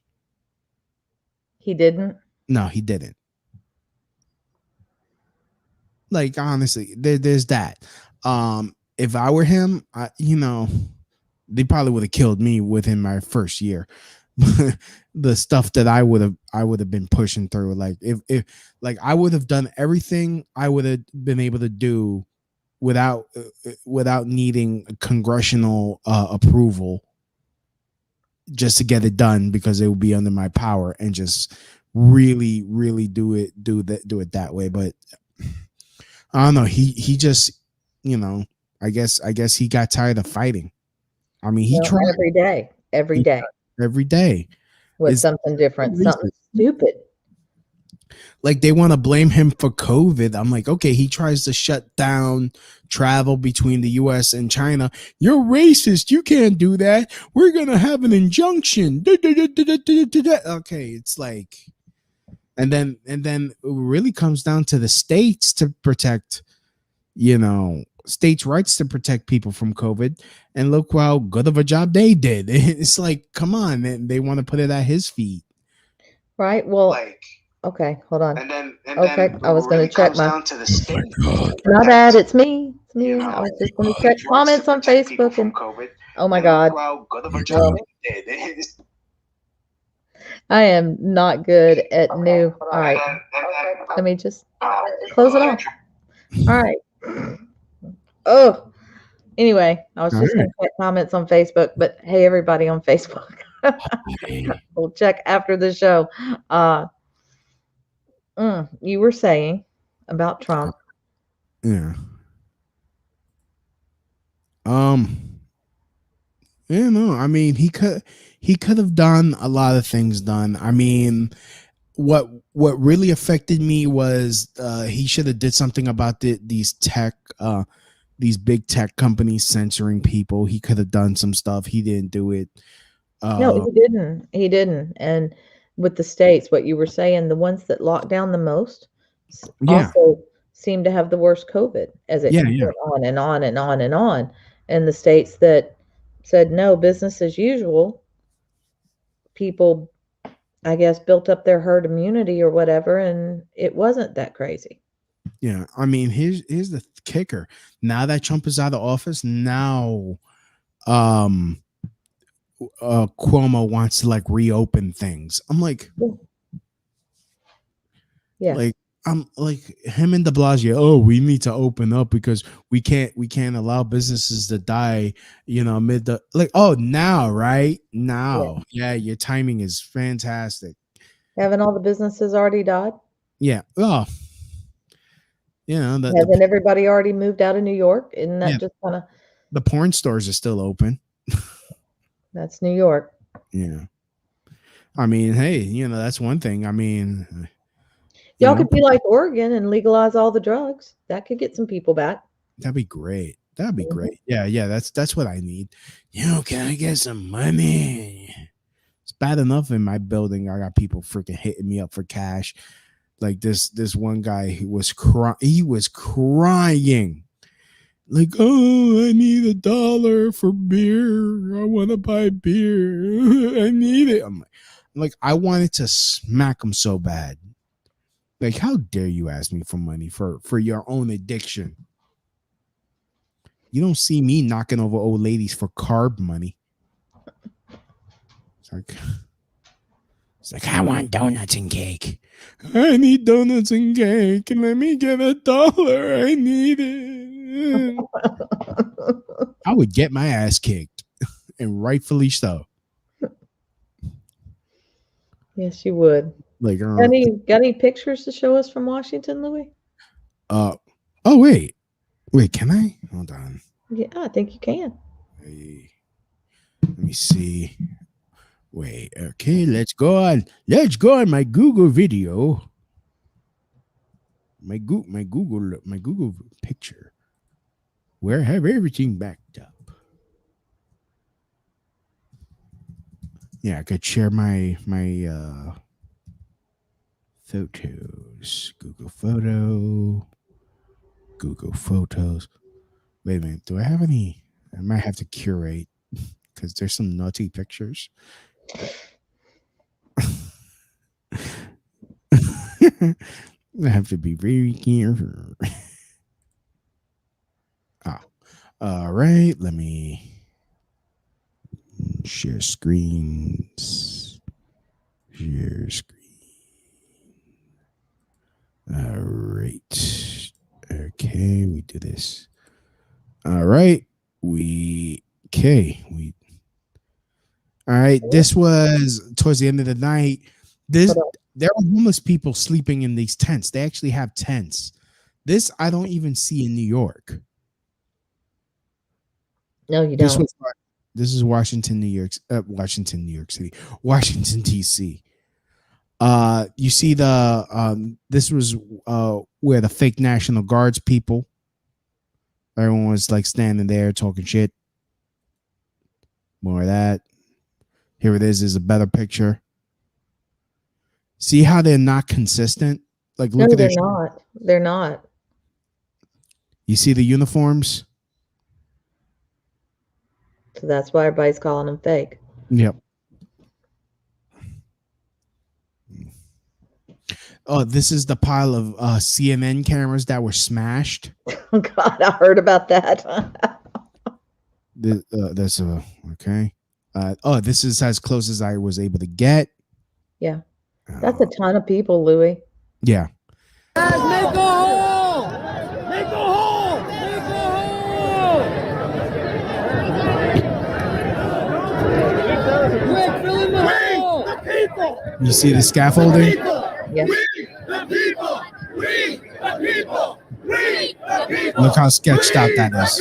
He didn't? No, he didn't. Like, honestly, there's that. If I were him, they probably would have killed me within my first year. The stuff that I would have been pushing through, like if I would have done everything I would have been able to do without needing congressional approval, just to get it done, because it would be under my power, and just really do it that way. But I don't know. He just, I guess he got tired of fighting. I mean, he tried every day with something different, something stupid. Like, they want to blame him for COVID. I'm like, okay, he tries to shut down travel between the US and China. You're racist. You can't do that. We're going to have an injunction. Okay, it's like, and then it really comes down to the states to protect, states' rights to protect people from COVID. And look how good of a job they did. It's like, come on, man. They want to put it at his feet. Right. Well, okay, hold on. And then I was going to check my. My bad. It's me. I was just going to check comments on Facebook, and oh my God. I am not good at new. All right. Let me just close it off. All right. Oh, anyway, I was just going to check comments on Facebook, but hey, everybody on Facebook, we'll check after the show. You were saying about Trump. Yeah. You know, I mean, he could have done a lot of things done. I mean, what really affected me was he should have did something about these big tech companies censoring people. He could have done some stuff. He didn't do it. No, he didn't. He didn't. And with the states, what you were saying, the ones that locked down the most Yeah. also seem to have the worst COVID as it Yeah. went on and on and on and on. And the states that said no, business as usual, people, I guess, built up their herd immunity or whatever, and it wasn't that crazy. Yeah. I mean, here's the kicker. Now that Trump is out of office, now Cuomo wants to like reopen things. I'm like, yeah, like I'm like him and de Blasio. Oh, we need to open up because we can't allow businesses to die, you know, amid the like. Oh, now, right now, yeah, your timing is fantastic. Haven't all the businesses already died? Yeah. Oh, you know, Hasn't everybody already moved out of New York? Isn't that just kind of the porn stores are still open? That's New York. Yeah. I mean, hey, you know, that's one thing. I mean, y'all could be like Oregon and legalize all the drugs. That could get some people back. That'd be great. That'd be great. Yeah. That's what I need. You know, can I get some money? It's bad enough in my building. I got people freaking hitting me up for cash. Like this one guy who was crying. He was crying. Like, oh, I need $1 for beer. I want to buy beer. I need it. I'm like, I wanted to smack him so bad. Like, how dare you ask me for money for your own addiction? You don't see me knocking over old ladies for carb money. It's like I want donuts and cake. I need donuts and cake. Let me get $1. I need it. I would get my ass kicked, and rightfully so. Yes, you would. Like, got any pictures to show us from Washington, Louie? Oh, wait, can I? Hold on. Yeah, I think you can. Hey, let me see. Wait, okay, let's go on my Google video. My Google picture. Where I have everything backed up. Yeah, I could share my photos. Google Photos. Wait a minute. Do I have any? I might have to curate because there's some naughty pictures. I have to be very careful. All right. Let me share screens. Share screen. All right. Okay, we do this. All right. All right. This was towards the end of the night. There are homeless people sleeping in these tents. They actually have tents. This I don't even see in New York. No, you don't. This is Washington, New York City, Washington, D.C. You see this was where the fake National Guards people. Everyone was like standing there talking shit. More of that. Here it is. Is a better picture. See how they're not consistent? Like, look at they're not. They're not. You see the uniforms? So that's why everybody's calling them fake. Yep. Oh, this is the pile of CNN cameras that were smashed. Oh God, I heard about that. That's okay. This is as close as I was able to get. Yeah, that's a ton of people, Louie. Yeah. Make a hole! Make a hole! Make a hole! Quick, fill in the hole! The people! You see the scaffolding? Yeah. The people. We the people. We the people. Look how sketched out that is.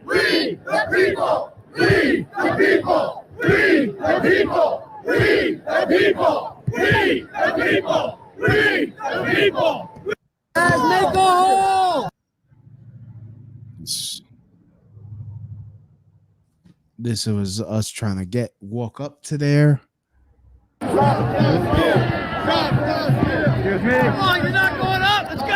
We the people. We the people. We the people. We the people. We the people. We the people. Guys, make a hole. This was us trying to walk up to there. Excuse me. Come on, you're not going up. Let's go.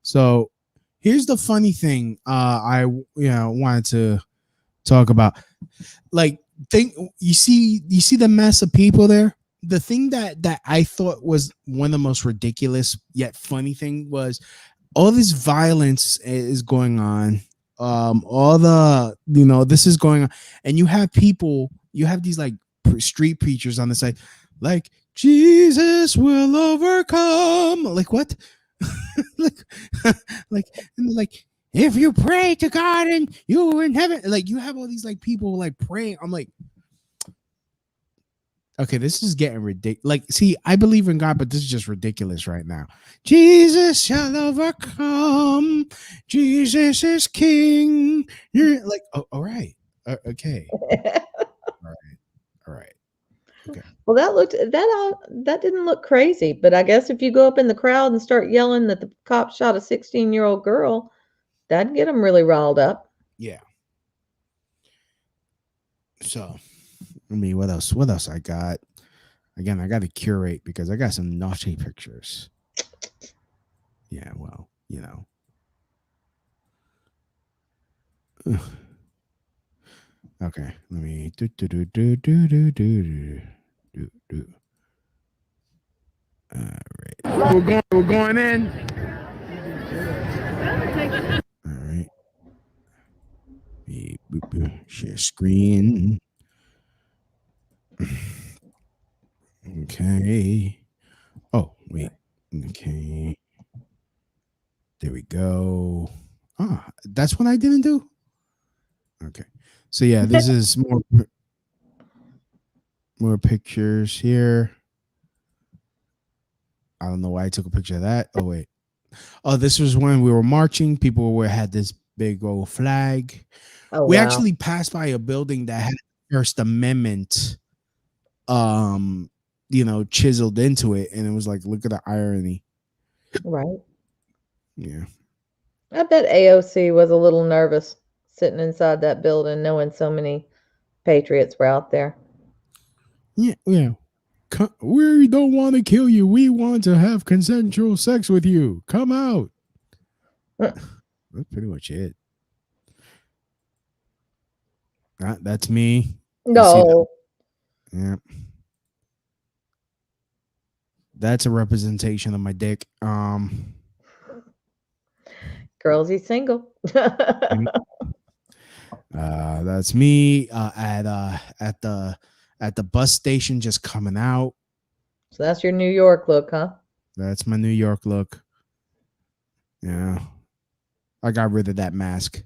So here's the funny thing. I wanted to talk about. Like, you see the mess of people there. The thing that I thought was one of the most ridiculous yet funny thing was all this violence is going on. All the this is going on, and you have these like street preachers on the side, like Jesus will overcome. Like what? like if you pray to God and you are in heaven, like you have all these like people like praying. I'm like, okay, this is getting ridiculous. Like, see, I believe in God, but this is just ridiculous right now. Jesus shall overcome. Jesus is King. You're like, oh, all right, okay, all right. Okay. Well, that didn't look crazy, but I guess if you go up in the crowd and start yelling that the cop shot a 16-year-old girl, that'd get them really riled up. Yeah. So, I mean, what else I got? Again, I got to curate because I got some naughty pictures. Yeah, well, Okay, let me do. All right. We're going in. All right. Share screen. Okay. Oh, wait. Okay. There we go. Ah, that's what I didn't do. Okay. So yeah, this is more pictures here. I don't know why I took a picture of that. Oh wait. Oh, this was when we were marching. People had this big old flag. Oh, we wow. actually passed by a building that had First Amendment chiseled into it, and it was like, look at the irony. Right. Yeah. I bet AOC was a little nervous sitting inside that building, knowing so many patriots were out there. Yeah. We don't want to kill you. We want to have consensual sex with you. Come out. That's pretty much it. That's me. No. Yeah. That's a representation of my dick. Girls, he's single. That's me at the bus station just coming out. So that's your New York look, huh? That's my New York look. Yeah. I got rid of that mask.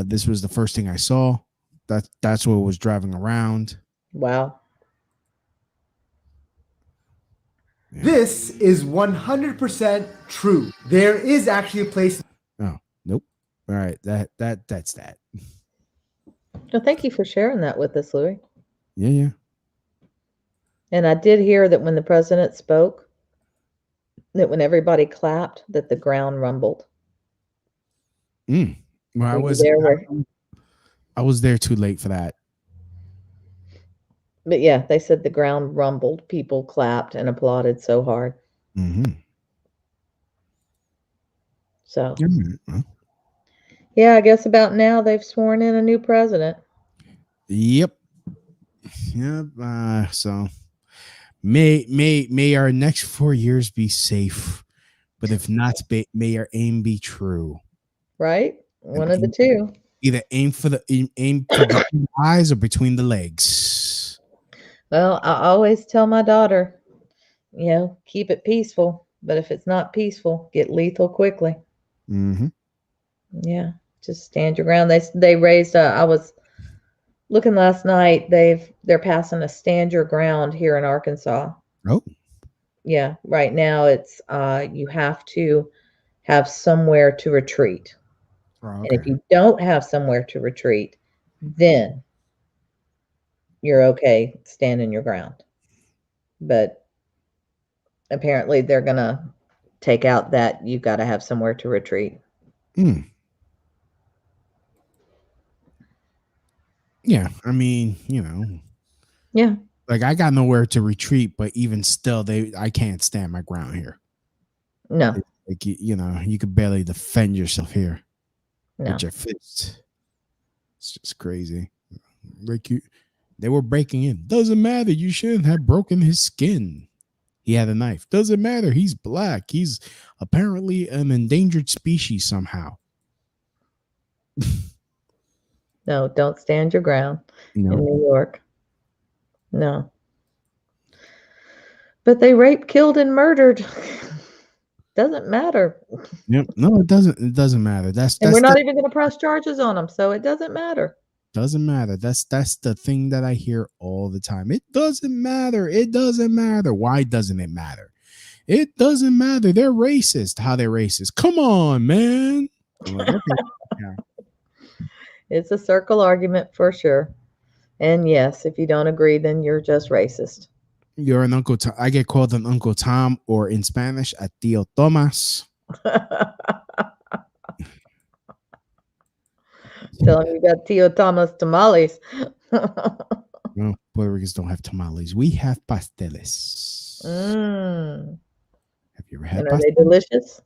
This was the first thing I saw. That's what was driving around. Wow. Yeah. This is 100% true. There is actually a place. Oh, nope. All right. That's that. Well, thank you for sharing that with us, Louie. Yeah. And I did hear that when the president spoke, that when everybody clapped, that the ground rumbled. Well, I was there too late for that. But yeah, they said the ground rumbled. People clapped and applauded so hard. Mm-hmm. So, yeah, I guess about now they've sworn in a new president. Yep. So may our next 4 years be safe, but if not, may our aim be true. Right? One of the two. Either aim for between the eyes or between the legs. Well, I always tell my daughter, keep it peaceful. But if it's not peaceful, get lethal quickly. Mm-hmm. Yeah, just stand your ground. They raised. I was looking last night. They're passing a stand your ground here in Arkansas. Oh. Yeah, right now it's you have to have somewhere to retreat. Oh, And okay. if you don't have somewhere to retreat, then you're okay standing your ground. But apparently they're going to take out that you've got to have somewhere to retreat. Mm. Yeah, I mean, Yeah. like I got nowhere to retreat, but even still, I can't stand my ground here. No. Like you could barely defend yourself here No. with your fists. It's just crazy. Like they were breaking in. Doesn't matter. You shouldn't have broken his skin. He had a knife. Doesn't matter. He's black. He's apparently an endangered species somehow. No, don't stand your ground in New York. No. But they raped, killed, and murdered. Doesn't matter. Yep. No, it doesn't. It doesn't matter. That's we're not even going to press charges on them, so it doesn't matter. Doesn't matter. That's the thing that I hear all the time. It doesn't matter. It doesn't matter. Why doesn't it matter? It doesn't matter. They're racist. How they're racist? Come on, man. I'm like, okay. Yeah. It's a circle argument for sure. And yes, if you don't agree, then you're just racist. You're an Uncle Tom. I get called an Uncle Tom, or in Spanish, a Tío Tomas. Tell him you got Tío Thomas tamales. No, Puerto Ricans don't have tamales. We have pasteles. Have you ever had? And are they delicious?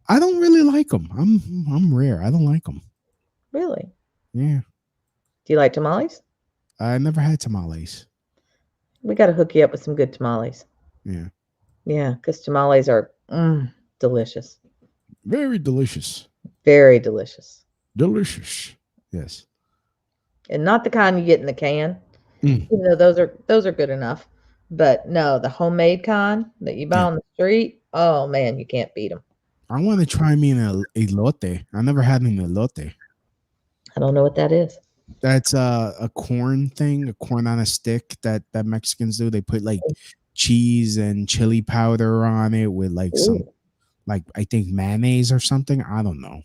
I don't really like them. I'm rare. I don't like them. Really? Yeah. Do you like tamales? I never had tamales. We got to hook you up with some good tamales. Yeah. Yeah, because tamales are delicious. Very delicious. Very delicious. Delicious. Yes. And not the kind you get in the can. Even though those are good enough. But no, the homemade kind that you buy on the street, oh man, you can't beat them. I want to try me an elote. I never had an elote. I don't know what that is. That's a corn thing, a corn on a stick that Mexicans do. They put like cheese and chili powder on it with like some, like I think mayonnaise or something. I don't know.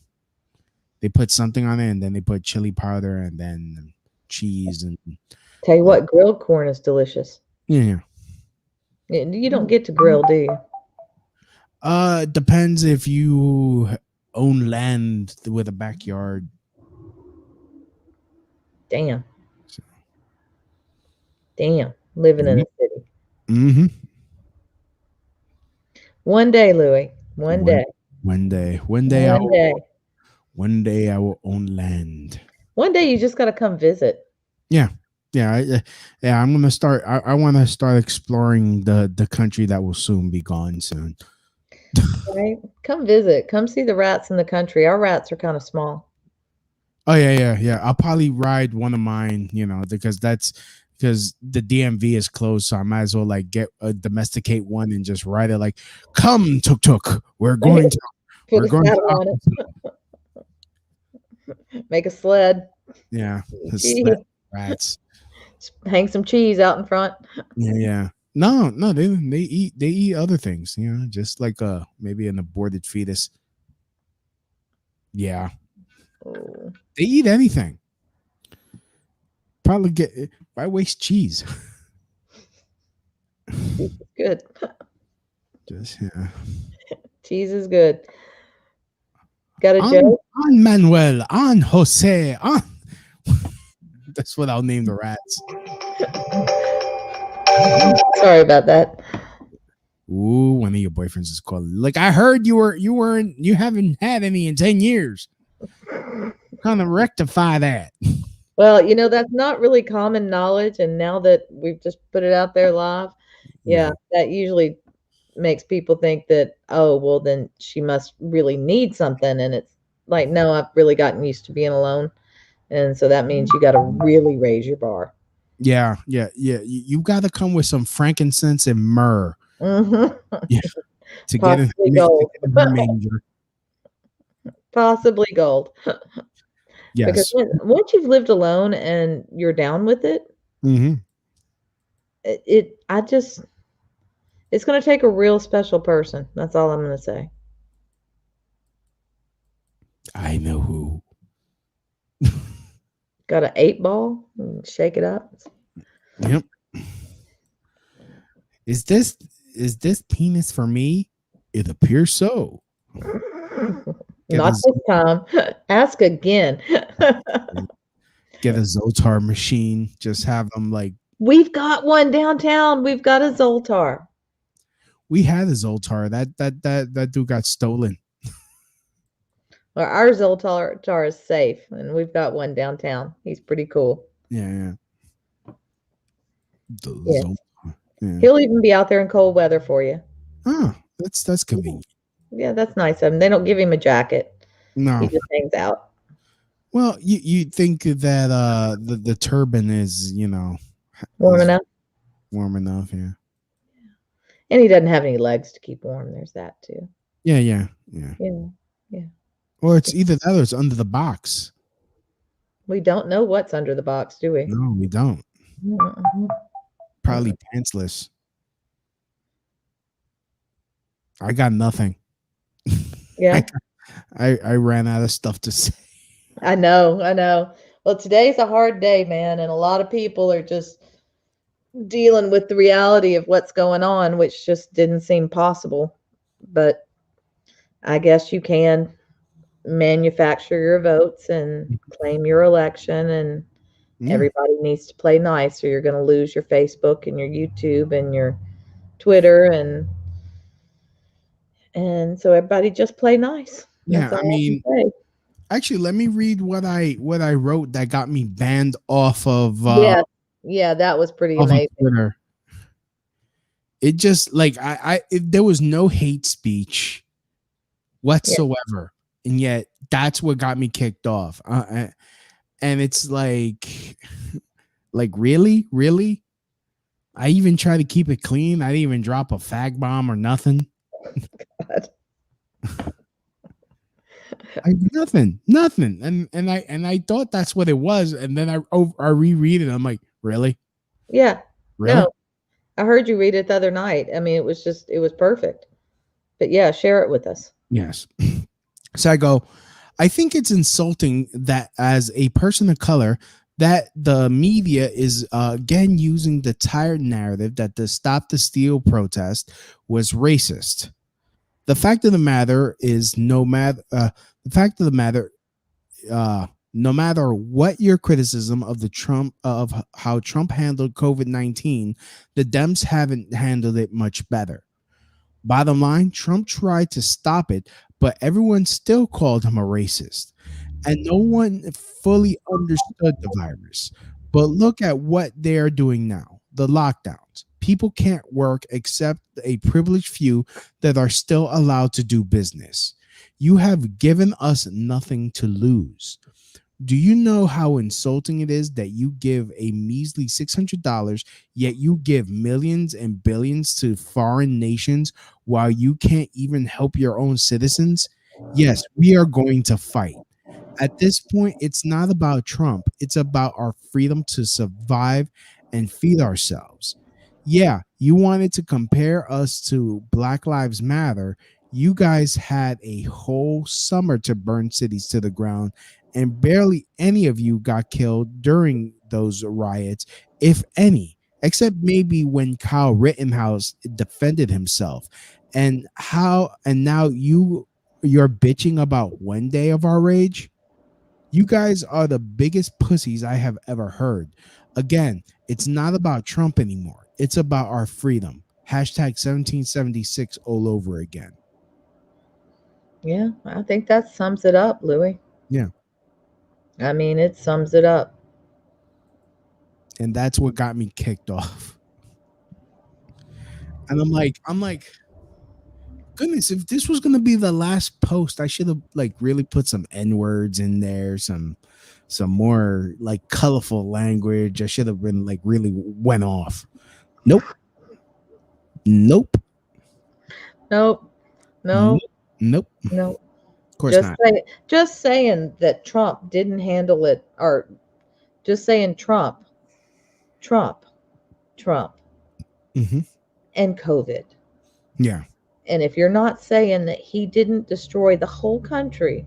They put something on it and then they put chili powder and then cheese and. Tell you what, grilled corn is delicious. Yeah. You don't get to grill, do you? Depends if you own land with a backyard. Damn. Living in the city. Mm-hmm. One day, Louie. One day I will own land. One day you just got to come visit. Yeah. I'm gonna start. I want to start exploring the country that will soon be gone soon. Right? Come visit. Come see the rats in the country. Our rats are kind of small. Oh yeah. I'll probably ride one of mine, because the DMV is closed, so I might as well like domesticate one and just ride it. Like, come tuk, we're going to make a sled. Yeah, sled, rats. Hang some cheese out in front. Yeah. No, they eat other things, just like maybe an aborted fetus. Yeah. Oh. They eat anything. Probably why waste cheese? Good. Just Cheese is good. Got a joke? On Manuel, on Jose, on. That's what I'll name the rats. Sorry about that. Ooh, one of your boyfriends is calling. Like, I heard you haven't had any in 10 years. Kind of rectify that. Well, that's not really common knowledge, and now that we've just put it out there live, that usually makes people think that, oh, well, then she must really need something, and it's like, no, I've really gotten used to being alone, and so that means you got to really raise your bar. Yeah. You got to come with some frankincense and myrrh. Mm-hmm. Yeah. to get in, Possibly to gold. get in her manger. Possibly gold. Because Yes. once you've lived alone and you're down with it, Mm-hmm. it's going to take a real special person. That's all I'm going to say. I know who. Got an 8-ball? Shake it up. Yep. Is this penis for me? It appears so. Get Not a, this time. Ask again. get a Zoltar machine. Just have them like. We've got one downtown. We've got a Zoltar. We had a Zoltar. That dude got stolen. Well, our Zoltar is safe, and we've got one downtown. He's pretty cool. Yeah. The Yes. Zoltar. Yeah. He'll even be out there in cold weather for you. Oh, that's convenient. Yeah, that's nice of him. They don't give him a jacket. No. He just hangs out. Well, you think that the turban is, Warm enough. warm enough, yeah. And he doesn't have any legs to keep warm. There's that too. Yeah. Yeah. Or it's either that or it's under the box. We don't know what's under the box, do we? No, we don't. Mhm. Probably pantsless. I got nothing. Yeah. I ran out of stuff to say. I know. Well, today's a hard day, man, and a lot of people are just dealing with the reality of what's going on, which just didn't seem possible. But I guess you can manufacture your votes and claim your election, and everybody needs to play nice, or you're going to lose your Facebook and your YouTube and your Twitter, and so everybody just play nice. Yeah, That's I all mean, can say. actually, let me read what I wrote that got me banned off of Yeah, that was pretty off of amazing. Twitter. It just like there was no hate speech whatsoever, and yet that's what got me kicked off. And it's like really. I even try to keep it clean. I didn't even drop a fag bomb or nothing. God. Nothing. And I thought that's what it was, and then I reread it. I'm like, really? Yeah. Really? No, I heard you read it the other night. I mean, it was perfect. But yeah, share it with us. Yes. So I go, I think it's insulting that as a person of color, that the media is again using the tired narrative that the Stop the Steal protest was racist. The fact of the matter is, no matter what your criticism of how Trump handled COVID-19, the Dems haven't handled it much better. Bottom line, Trump tried to stop it, but everyone still called him a racist, and no one fully understood the virus. But look at what they're doing now: the lockdowns. People can't work except a privileged few that are still allowed to do business. You have given us nothing to lose. Do you know how insulting it is that you give a measly $600, yet you give millions and billions to foreign nations while you can't even help your own citizens? Yes, we are going to fight. At this point, it's not about Trump. It's about our freedom to survive and feed ourselves. Yeah, you wanted to compare us to Black Lives Matter. You guys had a whole summer to burn cities to the ground, and barely any of you got killed during those riots, if any, except maybe when Kyle Rittenhouse defended himself. And now you're bitching about one day of our rage? You guys are the biggest pussies I have ever heard. Again, it's not about Trump anymore. It's about our freedom. Hashtag 1776 all over again. Yeah, I think that sums it up, Louie. Yeah. I mean, it sums it up. And that's what got me kicked off. And I'm like, goodness, if this was gonna be the last post, I should have really put some N-words in there, some more colorful language. I should have been really went off. Nope. Nope. No. Nope. No. Of course not. Just saying that Trump didn't handle it, or just saying Trump, Mm-hmm. and COVID. Yeah. And if you're not saying that he didn't destroy the whole country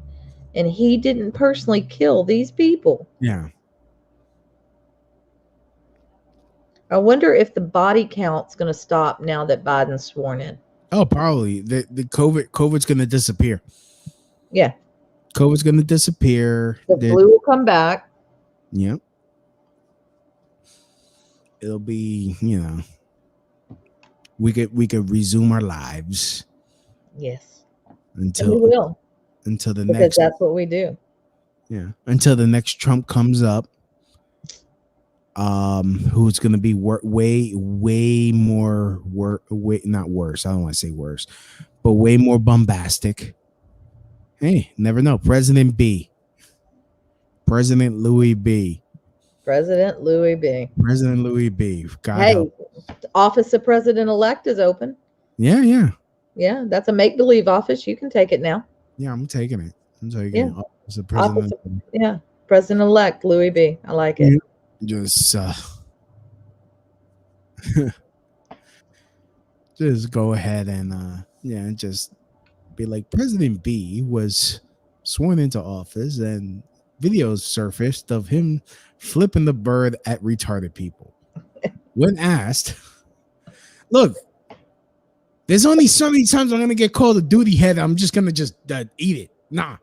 and he didn't personally kill these people. Yeah. I wonder if the body count's going to stop now that Biden's sworn in. Oh, probably. The COVID's going to disappear. Yeah. COVID's going to disappear. The flu will come back. Yep. It'll be, we could resume our lives. Yes. Until and we will. Until the because next. That's what we do. Yeah. Until the next Trump comes up. Who's going to be way more not worse. I don't want to say worse, but way more bombastic. Hey, never know. President Louie Bee. President Louie Bee. God hey, help. Office of President-elect is open. Yeah. Yeah, that's a make-believe office. You can take it now. Yeah, I'm taking it. Yeah. Office of President. President-elect Louie Bee. I like it. Just just go ahead and just be like, President B was sworn into office and videos surfaced of him flipping the bird at retarded people. When asked, look, there's only so many times I'm gonna get called a duty head. I'm just gonna eat it. Nah.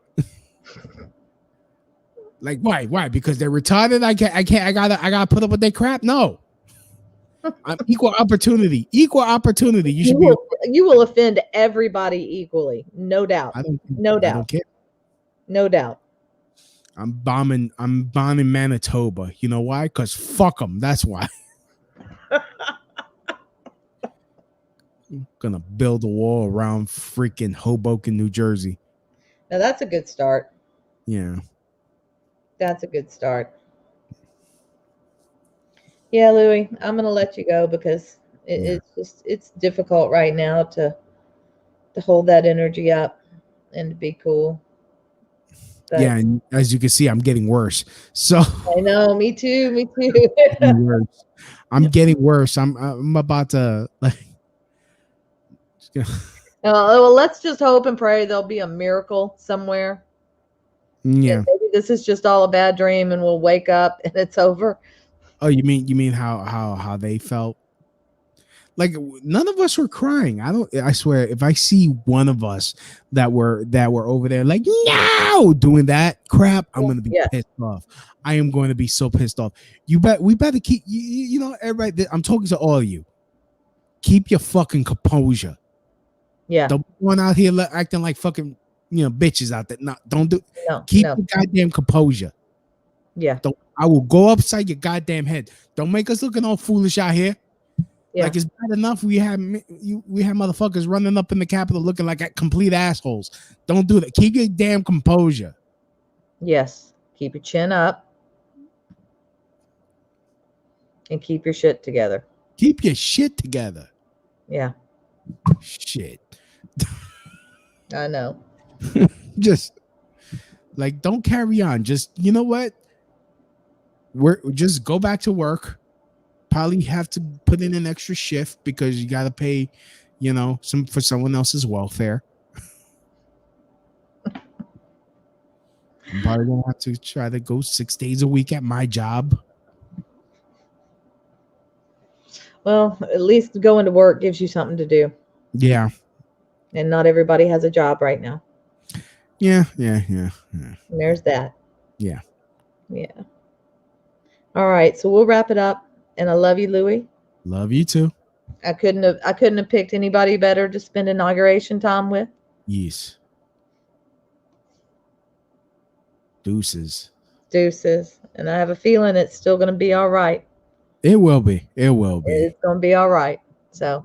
Like, why? Because they're retarded. I gotta put up with their crap. No, I'm equal opportunity. You will offend everybody equally. No doubt. I don't care. No doubt. I'm bombing Manitoba. You know why? Because fuck them. That's why. I'm gonna build a wall around freaking Hoboken, New Jersey. Now that's a good start. Yeah. That's a good start. Yeah, Louie, I'm going to let you go because it's difficult right now to hold that energy up and to be cool. But yeah, and as you can see, I'm getting worse. So I know, me too. I'm getting worse. I'm about to well, let's just hope and pray there'll be a miracle somewhere. Yeah. Maybe this is just all a bad dream and we'll wake up and it's over. Oh, you mean how they felt? Like none of us were crying. I swear, if I see one of us that were over there like no doing that crap, I'm gonna be pissed off. I am going to be so pissed off. We better keep everybody. I'm talking to all of you. Keep your fucking composure. Yeah. Don't be going out here acting like fucking bitches out there. No, don't do. No, keep your goddamn composure. Yeah. I will go upside your goddamn head. Don't make us looking all foolish out here. Yeah. Like it's bad enough we have motherfuckers running up in the Capitol looking like complete assholes. Don't do that. Keep your damn composure. Yes. Keep your chin up. And keep your shit together. Keep your shit together. Yeah. Shit. I know. Just like don't carry on. Just you know what? Just go back to work. Probably have to put in an extra shift because you gotta pay, for someone else's welfare. I'm probably gonna have to try to go 6 days a week at my job. Well, at least going to work gives you something to do. Yeah. And not everybody has a job right now. Yeah. And there's that. Yeah. All right, so we'll wrap it up. And I love you, Louie. Love you too. I couldn't have picked anybody better to spend inauguration time with. Yes. Deuces. And I have a feeling it's still going to be all right. It will be. It's going to be all right. So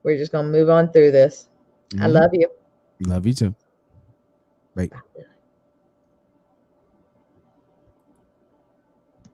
we're just going to move on through this. Mm-hmm. I love you. Love you too. Bye.